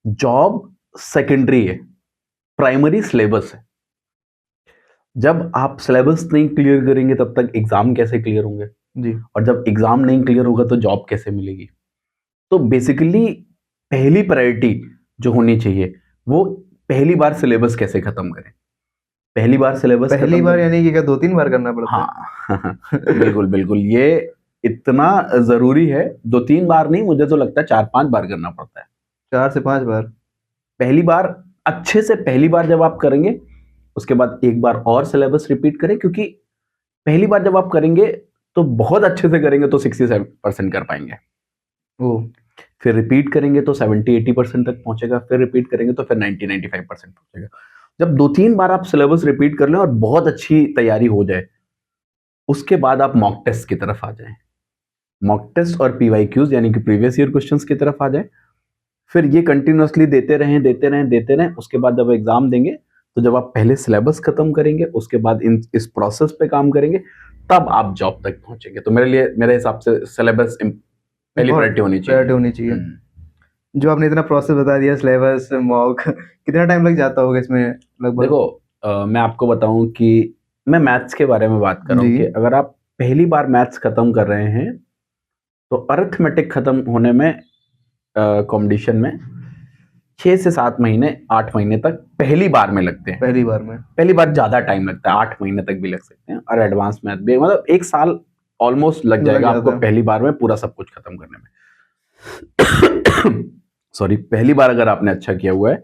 जॉब सेकेंडरी है, प्राइमरी सिलेबस है। जब आप सिलेबस नहीं क्लियर करेंगे तब तक एग्जाम कैसे क्लियर होंगे, जी, और जब एग्जाम नहीं क्लियर होगा तो जॉब कैसे मिलेगी। तो बेसिकली पहली प्रायोरिटी जो होनी चाहिए वो पहली बार सिलेबस कैसे खत्म करें। पहली बार सिलेबस पहली खत्म बार करें। यानी कि क्या 2-3 बार करना पड़ता है? हाँ बिल्कुल बिल्कुल, ये इतना जरूरी है। 2-3 बार नहीं, मुझे तो लगता है 4-5 बार करना पड़ता है। 4 से 5 बार। पहली बार अच्छे से, पहली बार जब आप करेंगे उसके बाद एक बार और सिलेबस रिपीट करें, क्योंकि पहली बार जब आप करेंगे तो बहुत अच्छे से करेंगे तो 67% कर पाएंगे। ओह! फिर रिपीट करेंगे तो 70-80% तक पहुंचेगा, फिर रिपीट करेंगे तो फिर 90-95% पहुंचेगा। जब 2-3 बार आप सिलेबस रिपीट कर लें और बहुत अच्छी तैयारी हो जाए, उसके बाद आप मॉक टेस्ट की तरफ आ जाएं। मॉक टेस्ट और पीवाईक्यूज यानी कि प्रीवियस ईयर क्वेश्चंस की तरफ आ जाएं। फिर ये कंटिन्यूअसली देते रहें देते रहें देते रहें। उसके बाद जब एग्जाम देंगे, तो जब आप पहले सिलेबस खत्म करेंगे, उसके बाद इन इस प्रोसेस पे काम करेंगे, तब आप जॉब तक पहुंचेंगे। तो मेरे लिए, मेरे हिसाब से सिलेबस पहली इम्पोर्ट प्रायोरिटी होनी चाहिए। प्रायोरिटी होनी चाहिए। जो आपने इतना प्रोसेस बता दिया सिलेबस, मॉक कितना टाइम लग जाता होगा इसमें लगभग? देखो, मैं आपको बताऊं कि मैं मैथ्स के बारे में बात कर रहा हूँ कि जी, अगर आप पहली बार मैथ्स खत्म कर रहे हैं, तो अरिथमेटिक खत्म होने में, कॉम्पिटिशन में 6 से 7 महीने, 8 महीने तक पहली बार में लगते हैं। पहली बार में। पहली बार ज्यादा टाइम लगता है, 8 महीने तक भी लग सकते हैं, और एडवांस मैथ भी, मतलब 1 साल ऑलमोस्ट लग लग जाएगा आपको जाता है। पहली बार में पूरा सब कुछ खत्म करने में। सॉरी, पहली बार अगर आपने अच्छा किया हुआ है,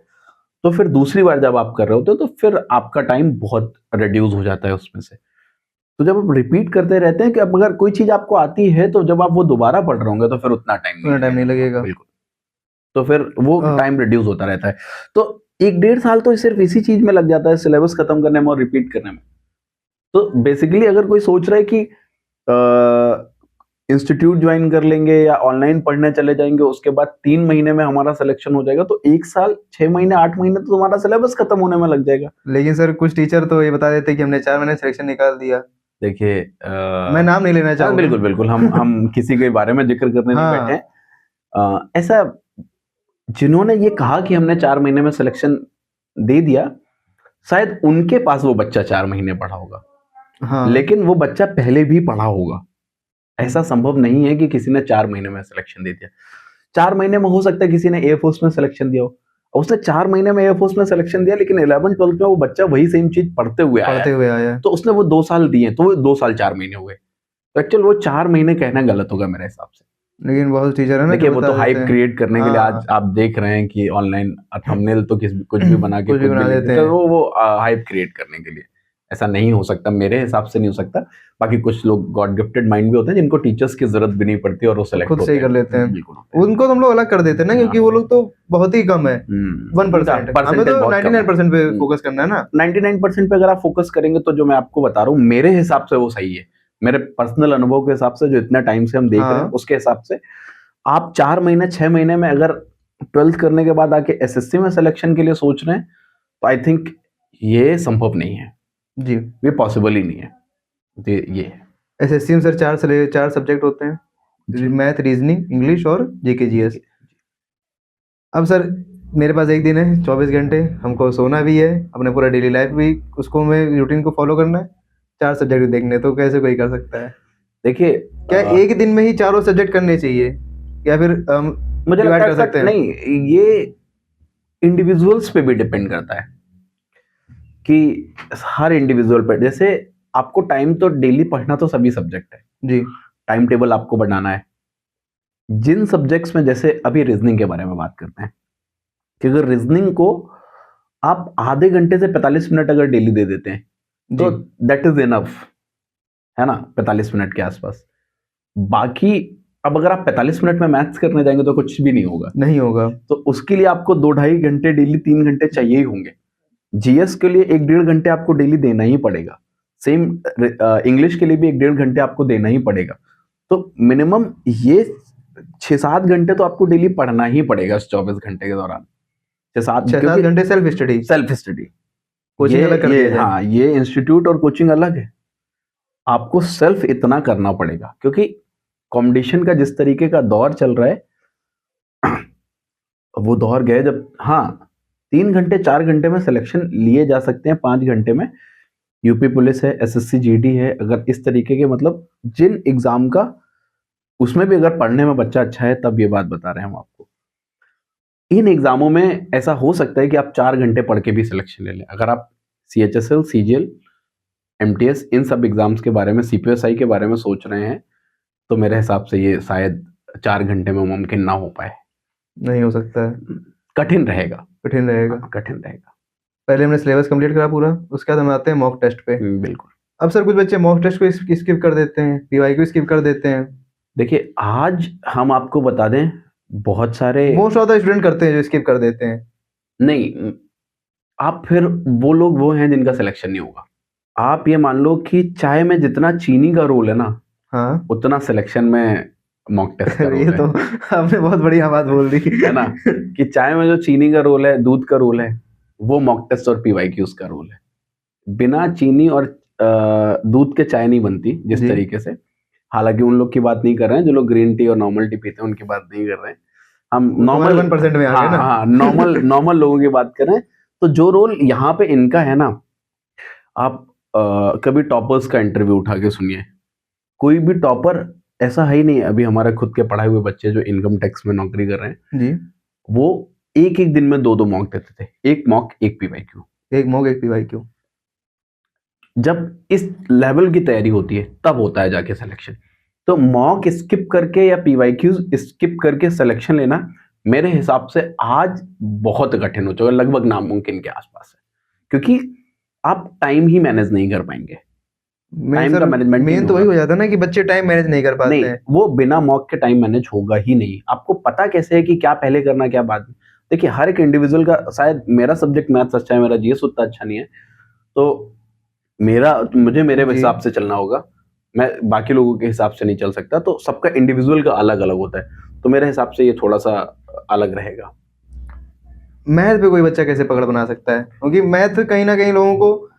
तो फिर दूसरी बार जब आप कर रहे होते हो तो फिर आपका टाइम बहुत रिड्यूस हो जाता है उसमें से। तो जब आप रिपीट करते रहते हैं कि अब अगर कोई चीज आपको आती है तो जब आप वो दोबारा पढ़ रहे होंगे तो फिर उतना टाइम नहीं लगेगा। बिल्कुल। तो फिर वो हाँ। टाइम रिड्यूस होता रहता है। तो 1-1.5 साल तो सिर्फ इसी चीज में लग जाता है, सिलेबस खत्म करने में और रिपीट करने में। तो बेसिकली अगर कोई सोच रहा है कि इंस्टीट्यूट ज्वाइन कर लेंगे या ऑनलाइन पढ़ने चले जाएंगे, उसके बाद 3 महीने में हमारा सिलेक्शन हो जाएगा, तो 1 साल 6 महीने 8 महीने तो तुम्हारा सिलेबस खत्म होने में लग जाएगा। लेकिन सर कुछ टीचर तो ये बता देते हैं कि हमने 4 महीने सिलेक्शन निकाल दिया। देखिए मैं नाम नहीं लेना हाँ, चाहूंगा। बिल्कुल बिल्कुल, हम किसी के बारे में जिक्र करने नहीं बैठे हाँ। हैं। ऐसा जिन्होंने ये कहा कि हमने 4 महीने में सिलेक्शन दे दिया, शायद उनके पास वो बच्चा 4 महीने पढ़ा होगा, हाँ। लेकिन वो बच्चा पहले भी पढ़ा होगा। ऐसा संभव नहीं है कि किसी ने 4 महीने में सिलेक्शन दे दिया। 4 महीने में हो सकता है किसी ने एयरफोर्स में सिलेक्शन दिया हो, उसने 4 महीने में एयरफोर्स में सिलेक्शन दिया, लेकिन 11th 12th में वो बच्चा वही सेम चीज पढ़ते हुए आया पढ़ते है, हुए आया। तो उसने वो 2 साल दिए, तो वो 2 साल 4 महीने हुए। तो एक्चुअल वो 4 महीने कहना गलत होगा मेरे हिसाब से। लेकिन बहुत टीचर है ना देखिए जो वो बता तो देते हाइप हैं। क्रिएट करने के लिए आज हाँ। आप देख रहे हैं कि ऑनलाइन थंबनेल तो कुछ भी बना के कुछ भी कुछ भी बना लिख देते देते हैं, हैं। वो हाइप क्रिएट करने के लिए। ऐसा नहीं हो सकता, मेरे हिसाब से नहीं हो सकता। बाकी कुछ लोग गॉड गिफ्टेड माइंड भी होते हैं जिनको टीचर्स की जरूरत भी नहीं पड़ती और वो वो सेलेक्ट खुद से होते ही कर हैं। लेते हैं। बिल्कुल होते हैं। उनको तो हम लोग अलग कर देते हैं ना, क्योंकि वो लोग तो बहुत ही कम है। 1%। हमें परसेंटेज तो बहुत कम 99% पे है। फोकस करना है ना। 99% पे अगर आप फोकस करेंगे तो जो मैं आपको बता रहा हूँ मेरे हिसाब से वो सही है। मेरे पर्सनल अनुभव के हिसाब से, जो इतना टाइम से हम देख रहे हैं हाँ। उसके हिसाब से, आप 4 महीने 6 महीने में अगर 12th करने के बाद आके एसएससी में सिलेक्शन के लिए सोच रहे हैं, तो आई थिंक ये संभव नहीं है, जी। ये पॉसिबल ही नहीं है। ये है। एसएससी में सर 4 सब्जेक्ट होते हैं, जी। मैथ, रीजनिंग, इंग्लिश और जीके जीएस। अब सर मेरे पास एक दिन है, 24 घंटे, हमको सोना भी है, अपने पूरा डेली लाइफ भी उसको में रूटीन को फॉलो करना है, 4 सब्जेक्ट देखने, तो कैसे कोई कर सकता है? देखिए क्या एक दिन में ही चारों सब्जेक्ट करने चाहिए, या फिर मुझे लगता डिवाइड है कर सकते हैं? नहीं, ये इंडिविजुअल्स पे भी डिपेंड करता है कि हर इंडिविजुअल पर, जैसे आपको टाइम तो डेली पढ़ना तो सभी सब्जेक्ट है, जी। टाइम टेबल आपको बनाना है। जिन सब्जेक्ट्स में, जैसे अभी रीजनिंग के बारे में बात करते हैं, कि अगर रीजनिंग को आप आधे घंटे से 45 मिनट अगर डेली दे देते हैं तो जी। दैट इज इनफ, है ना, 45 मिनट के आसपास। बाकी अब अगर आप 45 मिनट में मैथ्स करने जाएंगे तो कुछ भी नहीं होगा, नहीं होगा। तो उसके लिए आपको 2-2.5 घंटे डेली, 3 घंटे चाहिए ही होंगे। जीएस के लिए 1-1.5 घंटे आपको डेली देना ही पड़ेगा। सेम इंग्लिश के लिए भी 1-1.5 घंटे आपको देना ही पड़ेगा। तो मिनिमम ये 6-7 घंटे तो आपको डेली पढ़ना ही पड़ेगा इस 24 घंटे के दौरान। 6-7, 6-7 क्योंकि घंटे self study, self study, coaching अलग कर दिया जाए। हाँ, ये इंस्टीट्यूट और कोचिंग अलग है। आपको सेल्फ इतना करना पड़ेगा, क्योंकि कंपटीशन का जिस तरीके का दौर चल रहा है, वो दौर गए जब, हाँ, 3 घंटे 4 घंटे में सिलेक्शन लिए जा सकते हैं, 5 घंटे में यूपी पुलिस है, एसएससी जीडी है, अगर इस तरीके के, मतलब जिन एग्जाम का, उसमें भी अगर पढ़ने में बच्चा अच्छा है, तब ये बात बता रहे हैं हम आपको। इन एग्जामों में ऐसा हो सकता है कि आप 4 घंटे पढ़ के भी सिलेक्शन ले लें। अगर आप सीएचएसएल, सीजीएल, एमटीएस, इन सब एग्जाम्स के बारे में, सीपीएसआई के बारे में सोच रहे हैं, तो मेरे हिसाब से ये शायद 4 घंटे में मुमकिन ना हो पाए। नहीं हो सकता है, कठिन रहेगा। कठिन रहेगा। हाँ, कठिन रहेगा। पहले हमने सिलेबस कंप्लीट करा पूरा, उसके बाद हम आते हैं मॉक टेस्ट पे। बिल्कुल। अब सर कुछ बच्चे मॉक टेस्ट को स्किप कर देते हैं, पीवाई को स्किप कर देते हैं। देखिए आज हम आपको बता दें, बहुत सारे, मोस्ट ऑफ द स्टूडेंट करते हैं जो स्किप कर देते हैं। नहीं, आप फिर वो लोग वो हैं जिनका सिलेक्शन नहीं होगा। आप ये मान लो कि चाय में जितना चीनी का रोल है ना, हाँ। उतना सिलेक्शन में मॉक टेस्ट का रोल ये है। तो आपने बहुत बढ़िया बात बोल दी, है ना, कि चाय में जो चीनी का रोल है, दूध का रोल है, वो मॉक टेस्ट और पीवाईक्यूज का रोल है। बिना चीनी और दूध के चाय नहीं बनती जिस जी। तरीके से। हालांकि उन लोग की बात नहीं कर रहे हैं जो लोग ग्रीन टी और नॉर्मल टी पीते हैं, उनकी बात नहीं कर रहे हैं हम। वो तो नॉर्मल हमारे 1% में आ गए हाँ ना। हाँ, नॉर्मल लोगों की बात कर रहे हैं। तो जो रोल यहाँ पे इनका है ना, आप कभी टॉपर्स का इंटरव्यू उठा के सुनिए, कोई भी टॉपर ऐसा है ही नहीं। अभी हमारे खुद के पढ़ाए हुए बच्चे जो इनकम टैक्स में नौकरी कर रहे हैं, जी। वो एक एक दिन में 2-2 मॉक देते थे, एक मॉक एक पीवाईक्यू। एक मॉक एक पीवाई क्यों? जब इस लेवल की तैयारी होती है तब होता है जाके सिलेक्शन। तो मॉक स्किप करके या पीवाईक्यू स्किप करके सिलेक्शन लेना मेरे हिसाब से आज बहुत कठिन हो चुका है, लगभग नामुमकिन के आसपास है, क्योंकि आप टाइम ही मैनेज नहीं कर पाएंगे। टाइम का मैनेजमेंट मेन तो वही हो जाता है ना कि बच्चे टाइम मैनेज नहीं कर पाते नहीं, हैं। वो बिना मॉक के टाइम मैनेज होगा ही नहीं। आपको पता कैसे है कि क्या पहले करना क्या बाद में? देखिए हर एक इंडिविजुअल का, शायद मेरा सब्जेक्ट मैथ्स अच्छा है, मेरा जीएस उतना अच्छा नहीं है, तो मुझे मेरे जी। हिसाब से चलना होगा, मैं बाकी लोगों के हिसाब से नहीं चल सकता, तो सबका इंडिविजुअल का अलग अलग होता है, तो मेरे हिसाब से ये थोड़ा सा अलग रहेगा। मैथ पे कोई बच्चा कैसे पकड़ बना सकता है, क्योंकि मैथ कहीं ना कहीं लोगों को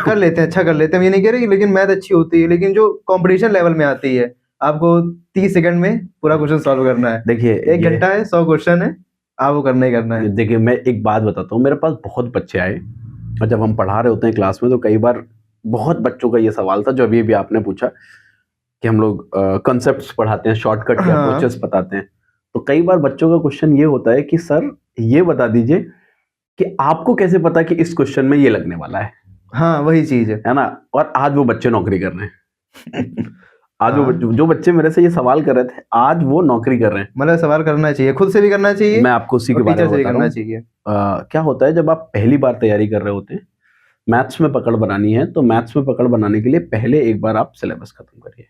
कर लेते हैं, अच्छा कर लेते हैं, हम ये नहीं कह रहे कि लेकिन मैथ अच्छी होती है, लेकिन जो कंपटीशन लेवल में आती है, आपको 30 सेकंड में पूरा क्वेश्चन सॉल्व करना है, देखिए 1 घंटा है, 100 क्वेश्चन है, आप वो करना ही करना है। देखिए मैं एक बात बताता हूँ, मेरे पास बहुत बच्चे आए और जब हम पढ़ा रहे होते हैं क्लास में, तो कई बार बहुत बच्चों का ये सवाल था जो अभी भी आपने पूछा कि हम लोग कॉन्सेप्ट्स पढ़ाते हैं, शॉर्टकट के हाँ। अप्रोचेस बताते हैं, तो कई बार बच्चों का क्वेश्चन ये होता है कि सर ये बता दीजिए कि आपको कैसे पता कि इस क्वेश्चन में ये लगने वाला हाँ, वही चीज है। है ना? और आज वो बच्चे नौकरी कर रहे हैं। आज हाँ, जो बच्चे मेरे से ये सवाल कर रहे थे, आज वो नौकरी कर रहे हैं। मतलब सवाल करना चाहिए, खुद से भी करना चाहिए मैं आपको उसी के और बारे टीचर में से भी बता रहा करना हूँ। चाहिए। क्या होता है जब आप पहली बार तैयारी कर रहे होते हैं, मैथ्स में पकड़ बनानी है, तो मैथ्स में पकड़ बनाने के लिए पहले एक बार आप सिलेबस खत्म करिए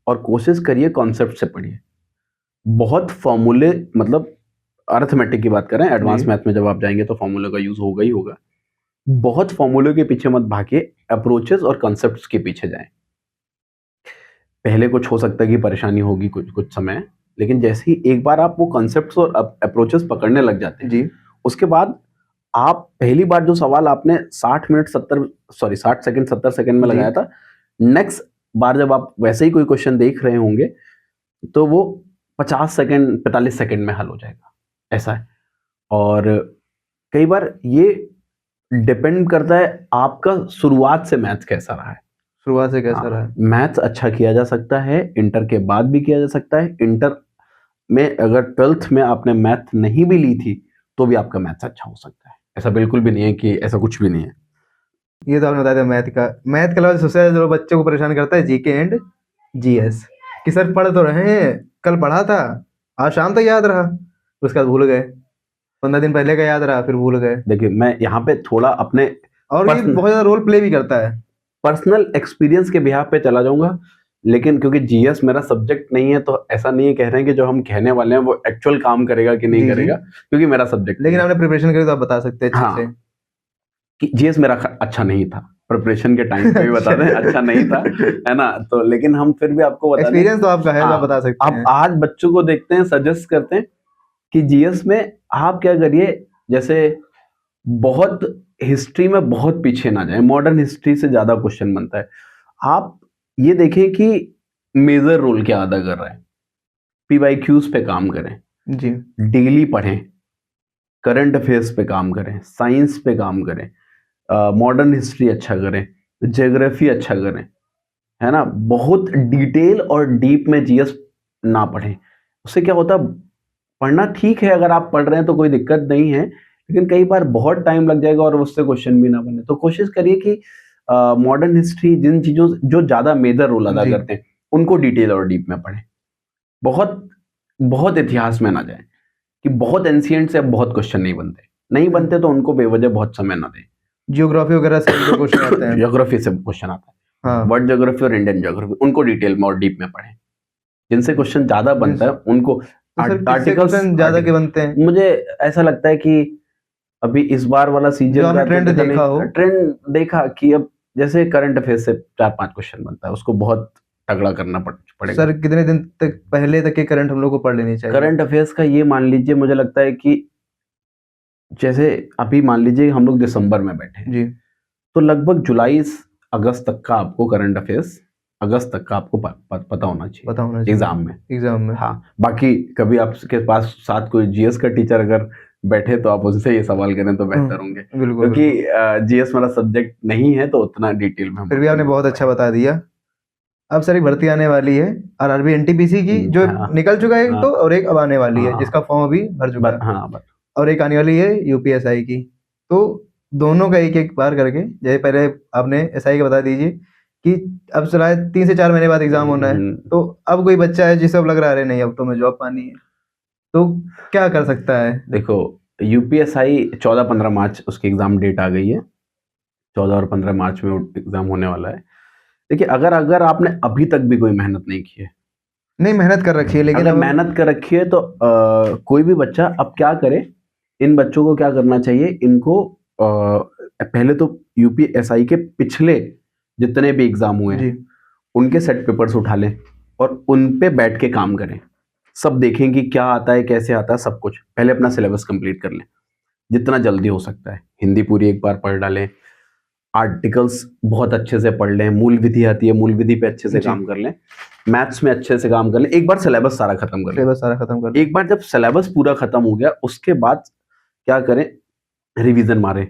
और कोशिश करिए कॉन्सेप्ट से पढ़िए। बहुत फॉर्मूले, मतलब अर्थमेटिक की बात करें, एडवांस जी। मैथ में जब आप जाएंगे तो फॉर्मूले का यूज होगा ही होगा। बहुत फॉर्मूले के पीछे मत भागिए, अप्रोचेस और कॉन्सेप्ट्स के पीछे जाएं। पहले कुछ हो सकता है कि परेशानी होगी कुछ कुछ समय, लेकिन जैसे ही एक बार आप वो कॉन्सेप्ट्स और अप्रोचेस पकड़ने लग जाते हैं, जी। उसके बाद आप पहली बार जो सवाल आपने 60 सेकंड 70 सेकंड में जी। लगाया था, नेक्स्ट बार जब आप वैसे ही कोई क्वेश्चन देख रहे होंगे, तो वो 50 सेकंड 45 सेकंड में हल हो जाएगा, ऐसा है। और कई बार ये डिपेंड करता है आपका शुरुआत से मैथ्स कैसा रहा है। शुरुआत से कैसा रहा है। मैथ्स अच्छा किया जा सकता है, इंटर के बाद भी किया जा सकता है। इंटर में अगर 12th में आपने मैथ नहीं भी ली थी, तो भी आपका मैथ्स अच्छा हो सकता है। ऐसा बिल्कुल भी नहीं है कि ऐसा कुछ भी नहीं है। ये तो आपने बताया था मैथ के अलावा सबसे ज्यादा जो बच्चों को परेशान करता है जीके एंड जीएस, कि सर पढ़ तो रहे हैं, कल पढ़ा था, आज शाम तक याद रहा, उसके बाद भूल गए, 15 दिन पहले का याद रहा, फिर भूल गए। देखिए मैं यहाँ पे थोड़ा अपने और ये बहुत ज्यादा रोल प्ले भी करता है। पर्सनल एक्सपीरियंस के बिहाफ पे चला जाऊंगा, लेकिन क्योंकि जीएस मेरा सब्जेक्ट नहीं है, तो ऐसा नहीं है कह रहे हैं कि जो हम कहने वाले हैं वो एक्चुअल काम करेगा कि नहीं जी, जी। करेगा, क्योंकि मेरा सब्जेक्ट लेकिन आपने प्रिपरेशन करी तो आप बता सकते हैं अच्छे हाँ से। कि जीएस मेरा अच्छा नहीं था, प्रिपरेशन के टाइम पे भी बता दें अच्छा नहीं था, है ना? तो लेकिन हम फिर भी आपको बता दें, एक्सपीरियंस तो आपका है, तो आप बता सकते आप हैं। आज बच्चों को देखते हैं, सजेस्ट करते हैं कि जीएस में आप क्या करिए, जैसे बहुत हिस्ट्री में बहुत पीछे ना जाए, मॉडर्न हिस्ट्री से ज्यादा क्वेश्चन बनता है। आप ये देखें कि मेजर रोल क्या अदा कर रहा है, पीवाईक्यूज पे काम करें, जी। डेली पढ़ें, करंट अफेयर्स पे काम करें, साइंस पे काम करें, मॉडर्न हिस्ट्री अच्छा करें, ज्योग्राफी अच्छा करें, है ना? बहुत डिटेल और डीप में जीएस ना पढ़ें। उससे क्या होता है, पढ़ना ठीक है, अगर आप पढ़ रहे हैं तो कोई दिक्कत नहीं है, लेकिन कई बार बहुत टाइम लग जाएगा और उससे क्वेश्चन भी ना बने। तो कोशिश करिए कि मॉडर्न हिस्ट्री, जिन चीज़ों जो ज़्यादा मेजर रोल अदा जी। करते हैं, उनको डिटेल और डीप में पढ़ें। बहुत बहुत इतिहास में ना जाएं कि बहुत एंशिएंट से अब बहुत क्वेश्चन नहीं बनते, तो उनको बेवजह बहुत समय ना दें। जियोग्राफी वगैरह से जो क्वेश्चन आते हैं। ज्योग्राफी से क्वेश्चन आता है, हाँ। वर्ल्ड ज्योग्राफी और इंडियन ज्योग्राफी, उनको डिटेल में और डीप में पढ़ें। जिनसे क्वेश्चन ज्यादा बनता है उनको तो सर किससे आर्टिकल्स, क्वेश्चन ज्यादा के बनते हैं, मुझे ऐसा लगता है कि अभी इस बार वाला जो सीजन आपने का ट्रेंड देखा हो। ट्रेंड देखा कि अब जैसे करंट अफेयर से 4-5 क्वेश्चन बनता है, उसको बहुत तगड़ा करना पड़ेगा। सर कितने दिन तक पहले तक के करंट हम लोग को पढ़ लेनी चाहिए। करंट अफेयर्स का ये मान लीजिए, मुझे लगता है कि जैसे अभी मान लीजिए हम लोग दिसंबर में बैठे हैं, जी। तो लगभग जुलाई अगस्त तक का आपको करंट अफेयर्स, अगस्त तक का आपको पता होना चाहिए, पता होना चाहिए एग्जाम में। में। हाँ, बाकी कभी आपके पास साथ कोई जीएस का टीचर अगर बैठे तो आप उनसे ये सवाल करें तो बेहतर होंगे, बिल्कुल। क्योंकि जीएस मेरा सब्जेक्ट नहीं है, तो उतना डिटेल में हम फिर भी आपने बहुत अच्छा बता दिया। अब सर एक भर्ती आने वाली है आरआरबी एनटीपीसी की, जो हाँ, निकल चुका है एक हाँ, तो, और एक अब आने वाली है हाँ, जिसका फॉर्म अभी भर चुका है, हाँ, और एक आने वाली है यूपीएसआई की। तो दोनों का एक एक बार करके, जैसे पहले आपने एसआई का बता दीजिए कि अब शायद 3 से 4 महीने बाद एग्जाम होना है, तो अब कोई बच्चा है जिसे अब लग रहा है अरे नहीं अब तो मैं जॉब पानी है, तो क्या कर सकता है। देखो यूपीएसआई 14-15 मार्च उसकी एग्जाम डेट आ गई है, 14 और 15 मार्च में एग्जाम होने वाला है। देखिए, अगर अगर आपने अभी तक भी कोई मेहनत नहीं की है, नहीं मेहनत कर रखी है लेकिन अगर अब मेहनत कर रखी है तो कोई भी बच्चा अब क्या करे, इन बच्चों को क्या करना चाहिए, इनको पहले तो यूपीएसआई के पिछले जितने भी एग्जाम हुए जी हैं उनके सेट पेपर्स उठा लें और उन पे बैठ के काम करें। सब देखें कि क्या आता है, कैसे आता है, सब कुछ पहले अपना सिलेबस कंप्लीट कर लें जितना जल्दी हो सकता है। हिंदी पूरी एक बार पढ़ डालें, आर्टिकल्स बहुत अच्छे से पढ़ लें, मूल विधि आती है, मूल विधि पे अच्छे से जी काम कर लें, मैथ्स में अच्छे से काम कर लें, एक बार सिलेबस सारा खत्म कर लें। सिलेबस सारा खत्म कर एक बार जब सिलेबस पूरा खत्म हो गया उसके बाद क्या करें, रिवीजन मारें।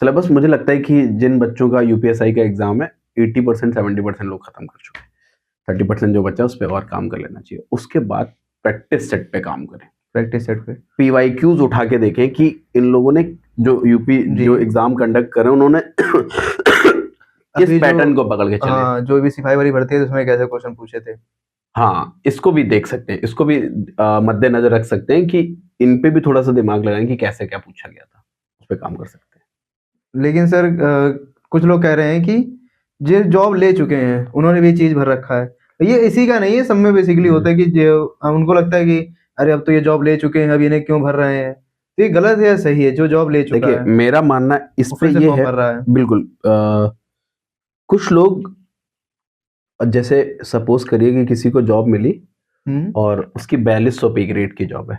सिलेबस मुझे लगता है कि जिन बच्चों का यूपीएसआई का एग्जाम है 80% 70% लोग खत्म कर चुके हैं, 30% जो बचा है उस पर और काम कर लेना चाहिए। उसके बाद प्रैक्टिस सेट पे काम करें, प्रैक्टिस सेट पे पीवाईक्यूज उठा के देखें कि इन लोगों ने जो यूपी जी जो एग्जाम कंडक्ट करे उन्होंने किस अभी जो पैटर्न को पकड़ के चले। हाँ जो भी सिपाही वाली भर्ती है उसमें कैसे क्वेश्चन पूछे थे। हाँ, इसको भी देख सकते हैं, इसको भी मद्देनजर रख सकते हैं कि इन पे भी थोड़ा सा दिमाग लगाएं कि कैसे क्या पूछा गया था, उस पर काम कर सकते हैं। लेकिन सर कुछ लोग कह रहे हैं कि जो जॉब ले चुके हैं उन्होंने भी चीज भर रखा है। ये इसी का नहीं है, सब में बेसिकली होता है कि जो उनको लगता है कि अरे अब तो ये जॉब ले चुके हैं अब इन्हें क्यों भर रहे हैं। तो ये गलत है या सही है, जो जॉब ले चुका देखिए, है मेरा मानना इस वो पे फिर से ये फॉर्म है, भर रहा है। बिल्कुल कुछ लोग, जैसे सपोज करिए कि किसी को जॉब मिली और उसकी 4200 पे ग्रेड की जॉब है,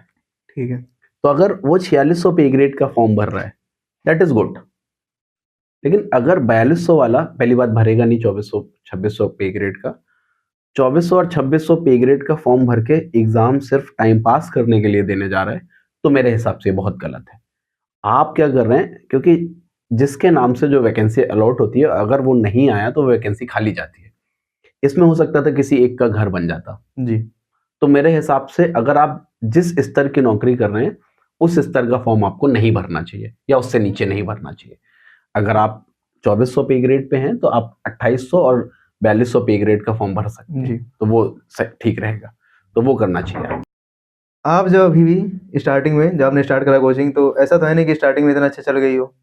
ठीक है तो अगर वो 4600 पे ग्रेड का फॉर्म भर रहा है, दैट इज गुड। लेकिन अगर 4200 वाला पहली बात भरेगा नहीं 2400 2600 पे ग्रेड का, 2400 और 2600 पे ग्रेड का फॉर्म भर के एग्जाम सिर्फ टाइम पास करने के लिए देने जा रहा है, तो मेरे हिसाब से बहुत गलत है। आप क्या कर रहे हैं, क्योंकि जिसके नाम से जो वैकेंसी अलॉट होती है अगर वो नहीं आया तो वैकेंसी खाली जाती है। इसमें हो सकता था किसी एक का घर बन जाता। जी तो मेरे हिसाब से अगर आप जिस स्तर की नौकरी कर रहे हैं उस स्तर का फॉर्म आपको नहीं भरना चाहिए या उससे नीचे नहीं भरना चाहिए। अगर आप 2400 पे ग्रेड पे हैं तो आप 2800 और 4200 पे ग्रेड का फॉर्म भर सकते जी हैं, तो वो ठीक रहेगा, तो वो करना चाहिए। आप जब अभी भी स्टार्टिंग में जब आपने स्टार्ट करा कोचिंग तो ऐसा तो है नहीं कि स्टार्टिंग में इतना अच्छा चल गई हो।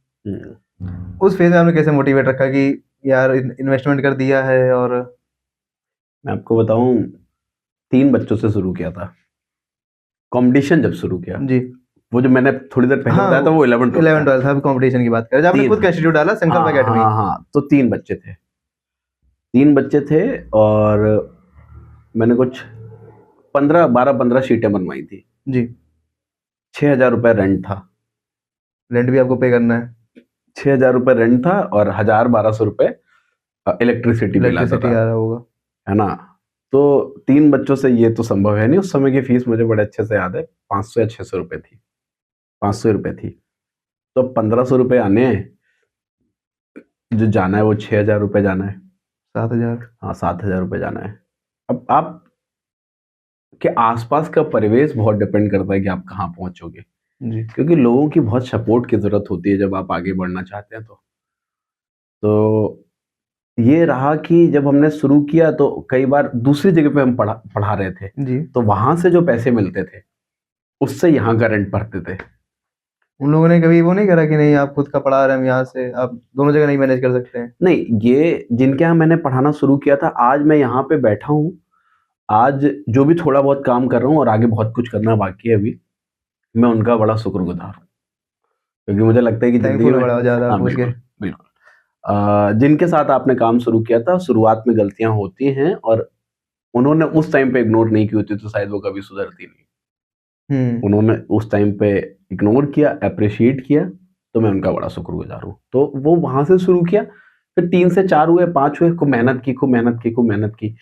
उस फेज में आपने कैसे मोटिवेट रखा कि यार इन्वेस्टमेंट कर दिया है और मैं आपको बताऊं, 3 बच्चों से शुरू किया था, कंपटीशन जब शुरू किया, जी वो जो मैंने थोड़ी देर पहले हाँ बताया था वो 11 12 11 था। 12 था कंपटीशन की बात करें जब आपने तीन, खुद का इंस्टीट्यूट डाला संकल्प हाँ एकेडमी। हाँ हाँ, तो 3 बच्चे थे, 3 बच्चे थे और मैंने कुछ 12 15 शीटें बनवाई थी। जी 6,000 रुपये रेंट था, रेंट भी आपको पे करना है, 6,000 रुपये रेंट था और 1,000 1200 रुपये इलेक्ट्रिसिटी बिल आता इलेक्ट्रिसिटी था, आ रहा होगा। है ना। तो 3 बच्चों से ये तो संभव है नहीं। उस समय की फीस मुझे बड़े अच्छे से याद है, 500 या 600 रुपये थी, 500 रुपये थी। तो 1500 रुपये आने हैं, जो जाना है वो 6,000 रुपये जाना है, 7,000 हाँ 7,000 रुपये जाना है। अब आप के आसपास का परिवेश बहुत डिपेंड करता है कि आप कहाँ पहुंचोगे, जी क्योंकि लोगों की बहुत सपोर्ट की जरूरत होती है जब आप आगे बढ़ना चाहते हैं। तो ये रहा कि जब हमने शुरू किया तो कई बार दूसरी जगह पे हम पढ़ा रहे थे, जी तो वहां से जो पैसे मिलते थे उससे यहाँ का रेंट भरते थे। उन लोगों ने कभी वो नहीं करा कि नहीं आप खुद का पढ़ा रहे हैं हम यहाँ से आप दोनों जगह नहीं मैनेज कर सकते हैं। नहीं, ये जिनके यहाँ मैंने पढ़ाना शुरू किया था, आज मैं यहाँ पे बैठा हूँ, आज जो भी थोड़ा बहुत काम कर रहा हूँ और आगे बहुत कुछ करना बाकी है अभी, मैं उनका बड़ा शुक्रगुजार हूँ, क्योंकि मुझे लगता है कि जिंदगी थैंकफुल में, बड़ा ज़्यादा हाँ पूछ के। बिल्कुल बिल्कुल, जिनके साथ आपने काम शुरू किया था शुरुआत में गलतियां होती हैं और उन्होंने उस टाइम पे इग्नोर नहीं की होती तो शायद वो कभी सुधरती नहीं। उन्होंने उस टाइम पे इग्नोर किया, अप्रिशिएट किया, तो मैं उनका बड़ा शुक्रगुजार हूँ। तो वो वहां से शुरू किया, फिर 3 से 4 हुए, 5 हुए, खूब मेहनत की, खूब मेहनत की, खूब मेहनत की।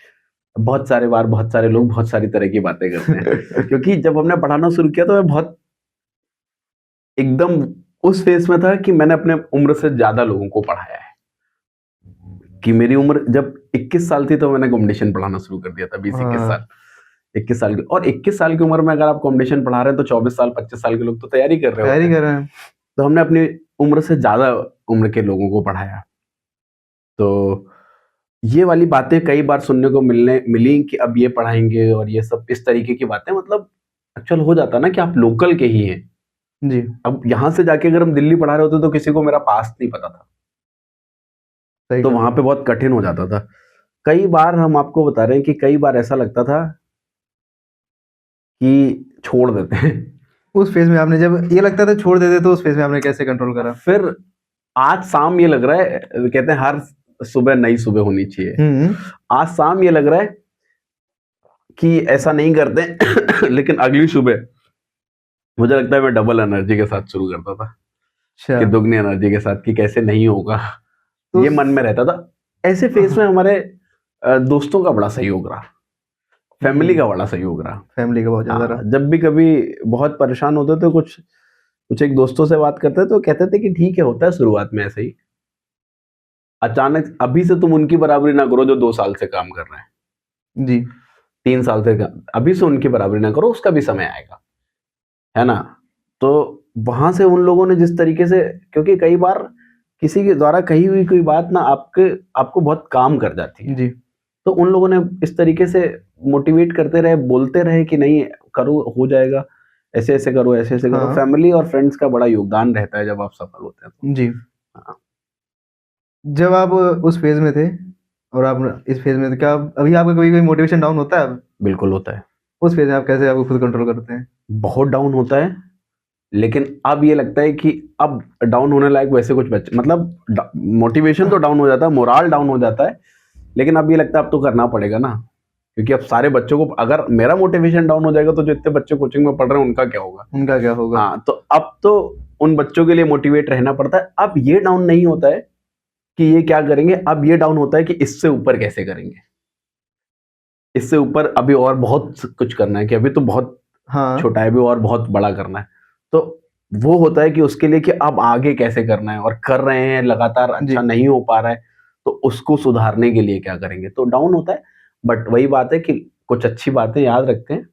बहुत सारे बार बहुत सारे लोग बहुत सारी तरह की बातें करते हैं क्योंकि जब हमने पढ़ाना शुरू किया तो मैं बहुत एकदम उस फेज में था कि मैंने अपने उम्र से ज्यादा लोगों को पढ़ाया है। कि मेरी उम्र जब 21 साल थी तो मैंने कॉम्पिटिशन पढ़ाना शुरू कर दिया था, 20-21 हाँ साल, 21 साल की, और 21 साल की उम्र में अगर आप कॉम्पिटिशन पढ़ा रहे हैं तो 24 साल 25 साल के लोग तो तैयारी कर रहे होते तैयारी हैं। कर रहे हैं। तो हमने अपनी उम्र से ज्यादा उम्र के लोगों को पढ़ाया। तो ये वाली बातें कई बार सुनने को मिली कि अब ये पढ़ाएंगे और ये सब इस तरीके की बातें, मतलब एक्चुअल हो जाता ना कि आप लोकल के ही हैं। जी अब यहाँ से जाके अगर हम दिल्ली पढ़ा रहे होते तो किसी को मेरा पास्ट नहीं पता था, सही तो कहा। वहां पे बहुत कठिन हो जाता था। कई बार हम आपको बता रहे हैं कि कई बार ऐसा लगता था कि छोड़ देते हैं। उस फेज में आपने जब ये लगता था छोड़ देते तो उस फेज में आपने कैसे कंट्रोल करा? फिर आज शाम ये लग रहा है, कहते हैं हर सुबह नई सुबह होनी चाहिए। आज शाम ये लग रहा है कि ऐसा नहीं करते लेकिन अगली सुबह मुझे लगता है मैं डबल एनर्जी के साथ शुरू करता था, अच्छा। कि दुगनी एनर्जी के साथ, कि कैसे नहीं होगा, तो ये मन में रहता था। ऐसे फेस में हमारे दोस्तों का बड़ा सहयोग रहा, फैमिली का बड़ा सहयोग रहा। फैमिली का बहुत ज्यादा हाँ, रहा। जब भी कभी बहुत परेशान होते तो कुछ कुछ एक दोस्तों से बात करते तो कहते थे कि ठीक है, होता है शुरुआत में ऐसे ही, अचानक अभी से तुम उनकी बराबरी ना करो जो 2 साल से काम कर रहे हैं, जी 3 साल से अभी से उनकी बराबरी ना करो, उसका भी समय आएगा, है ना। तो वहां से उन लोगों ने जिस तरीके से, क्योंकि कई बार किसी के द्वारा कही हुई कोई बात ना आपको बहुत काम कर जाती है, जी तो उन लोगों ने इस तरीके से मोटिवेट करते रहे, बोलते रहे कि नहीं करो, हो जाएगा, ऐसे ऐसे करो, ऐसे ऐसे करो। हाँ फैमिली और फ्रेंड्स का बड़ा योगदान रहता है जब आप सफल होते हैं तो। जी। हाँ, जब आप उस फेज में थे और आप इस फेज में थे, क्या अभी आपका कोई कोई मोटिवेशन डाउन होता है अब? बिल्कुल होता है, उस फेज में आप कैसे आपको खुद कंट्रोल करते हैं? बहुत डाउन होता है, लेकिन अब ये लगता है कि अब डाउन होने लायक वैसे कुछ बच्चे, मतलब मोटिवेशन तो डाउन हो जाता है, मोराल डाउन हो जाता है, लेकिन अब ये लगता है अब तो करना पड़ेगा ना, क्योंकि अब सारे बच्चों को, अगर मेरा मोटिवेशन डाउन हो जाएगा तो जो इतने बच्चे कोचिंग में पढ़ रहे हैं उनका क्या होगा। उनका क्या होगा? हाँ, तो अब तो उन बच्चों के लिए मोटिवेट रहना पड़ता है। अब ये डाउन नहीं होता है कि ये क्या करेंगे, अब ये डाउन होता है कि इससे ऊपर कैसे करेंगे, इससे ऊपर अभी और बहुत कुछ करना है, कि अभी तो बहुत हाँ छोटा है, अभी और बहुत बड़ा करना है। तो वो होता है कि उसके लिए कि अब आगे कैसे करना है, और कर रहे हैं लगातार, जी अच्छा नहीं हो पा रहा है, तो उसको सुधारने के लिए क्या करेंगे, तो डाउन होता है। बट वही बात है कि कुछ अच्छी बातें याद रखते हैं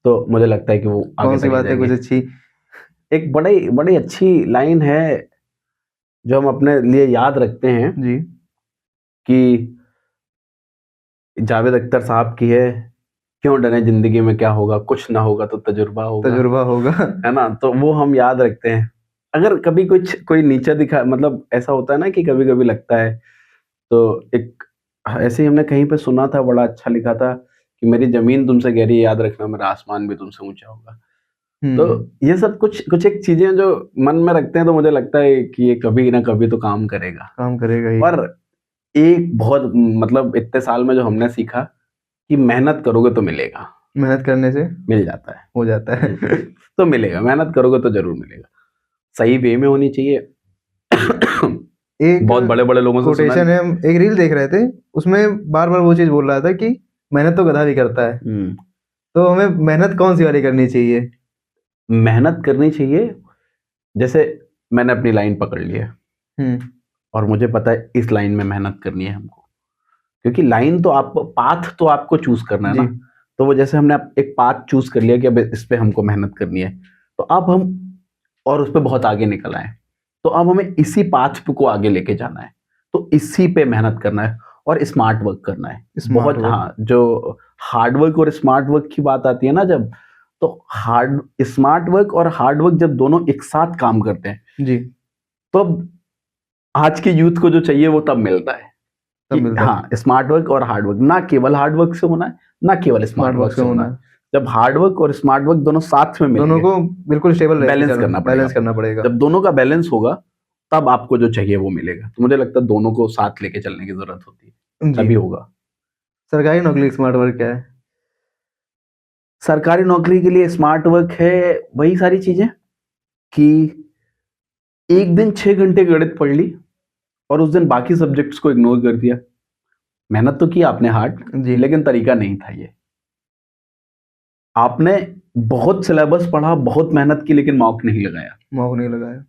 तो मुझे लगता है कि वो आगे कौन सी तक ले बात है कुछ जाएंगे। अच्छी? एक बड़ी बड़ी अच्छी लाइन है जो हम अपने लिए याद रखते हैं, जी कि जावेद अख्तर साहब की है, क्यों डरे जिंदगी में क्या होगा, कुछ ना होगा तो तजुर्बा होगा, तजुर्बा होगा। है ना। तो वो हम याद रखते हैं। अगर कभी कुछ कोई नीचा दिखा, मतलब ऐसा होता है ना कि कभी कभी लगता है, तो एक ऐसे ही हमने कहीं पे सुना था, बड़ा अच्छा लिखा था कि मेरी जमीन तुमसे गहरी, याद रखना मेरा आसमान भी तुमसे ऊंचा होगा। तो ये सब कुछ कुछ एक चीजें जो मन में रखते हैं, तो मुझे लगता है कि ये कभी ना कभी तो काम करेगा। काम करेगा ही। और एक बहुत, मतलब इतने साल में जो हमने सीखा कि मेहनत करोगे तो मिलेगा, मेहनत करने से मिल जाता है। हो जाता है। तो मिलेगा, मेहनत करोगे तो जरूर मिलेगा, सही वे में होनी चाहिए। एक बहुत बड़े बड़े लोगों से सुना कोटेशन है, हम एक रील देख रहे थे, उसमें बार बार वो चीज बोल रहा था कि मेहनत तो गधा भी करता है। तो हमें मेहनत कौन सी वाली करनी चाहिए? मेहनत करनी चाहिए, जैसे मैंने अपनी लाइन पकड़ ली है हम्म और मुझे पता है इस लाइन में मेहनत करनी है हमको, क्योंकि लाइन तो आपको, पाथ तो आपको चूज करना है जी ना। तो वो जैसे हमने एक पाथ चूज कर लिया कि अब इस पे हमको मेहनत करनी है, तो अब हम और उस पे बहुत आगे निकल आए, तो अब हमें इसी पाथ को आगे लेके जाना है, तो इसी पे मेहनत करना है और स्मार्ट वर्क करना है। स्मार्ट बहुत, वर्क। हाँ, जो हार्ड वर्क और स्मार्ट वर्क की बात आती है ना जब, तो स्मार्ट वर्क और हार्ड वर्क जब दोनों एक साथ काम करते हैं, जी तो अब आज के यूथ को जो चाहिए वो तब मिलता है, सब कि मिलता है। हाँ, स्मार्ट वर्क और हार्ड वर्क, ना केवल हार्ड वर्क से होना है, ना केवल स्मार्ट स्मार्ट वर्क वर्क से से होना होना है। है। जब हार्ड वर्क और स्मार्ट वर्क दोनों साथ में दोनों मिलेंगे, को बिल्कुल स्टेबल रहते बैलेंस चलो, करना पड़ेगा बैलेंस आपको। करना पड़ेगा। जब दोनों का बैलेंस होगा तब आपको जो चाहिए वो मिलेगा, तो मुझे लगता है दोनों को साथ लेके चलने की जरूरत होती है, जी। तभी होगा। सरकारी नौकरी स्मार्ट वर्क क्या है? सरकारी नौकरी के लिए स्मार्ट वर्क है वही सारी चीजें, कि एक दिन 6 घंटे गणित पढ़ ली और उस दिन बाकी सब्जेक्ट्स को इग्नोर कर दिया। मेहनत तो की आपने हार्ड, जी लेकिन तरीका नहीं था ये। आपने बहुत सिलेबस पढ़ा, बहुत मेहनत की, लेकिन मॉक नहीं लगाया, मौक नहीं लगाया।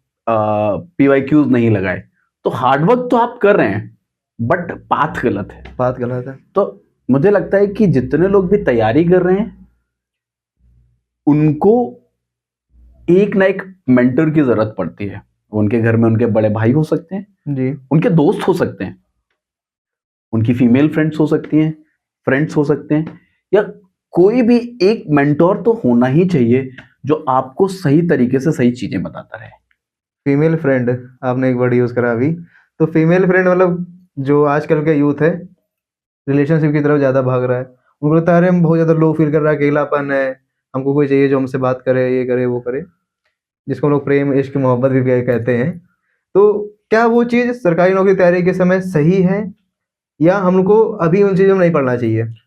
पीवाईक्यूज नहीं लगाए, तो हार्डवर्क तो आप कर रहे हैं बट पाथ गलत है। बात गलत है। तो मुझे लगता है कि जितने लोग भी तैयारी कर रहे हैं उनको एक ना एक मेंटर की जरूरत पड़ती है। उनके घर में उनके बड़े भाई हो सकते हैं, जी उनके दोस्त हो सकते हैं, उनकी फीमेल फ्रेंड्स हो सकती हैं, फ्रेंड्स हो सकते हैं, या कोई भी एक मेंटोर तो होना ही चाहिए जो आपको सही तरीके से सही चीजें बताता रहे। फीमेल फ्रेंड, आपने एक वर्ड यूज करा अभी, तो फीमेल फ्रेंड मतलब जो आजकल के यूथ है रिलेशनशिप की तरफ ज़्यादा भाग रहा है। उनको लगता है अरे हम बहुत ज़्यादा लो फील कर रहा है, अकेलापन है, हमको कोई चाहिए जो हमसे बात करे, ये करे, वो करे, जिसको हम लोग प्रेम, इश्क, मोहब्बत भी कहते हैं। तो क्या वो चीज़ सरकारी नौकरी की तैयारी के समय सही है या हमको अभी उन चीज़ों में नहीं पड़ना चाहिए?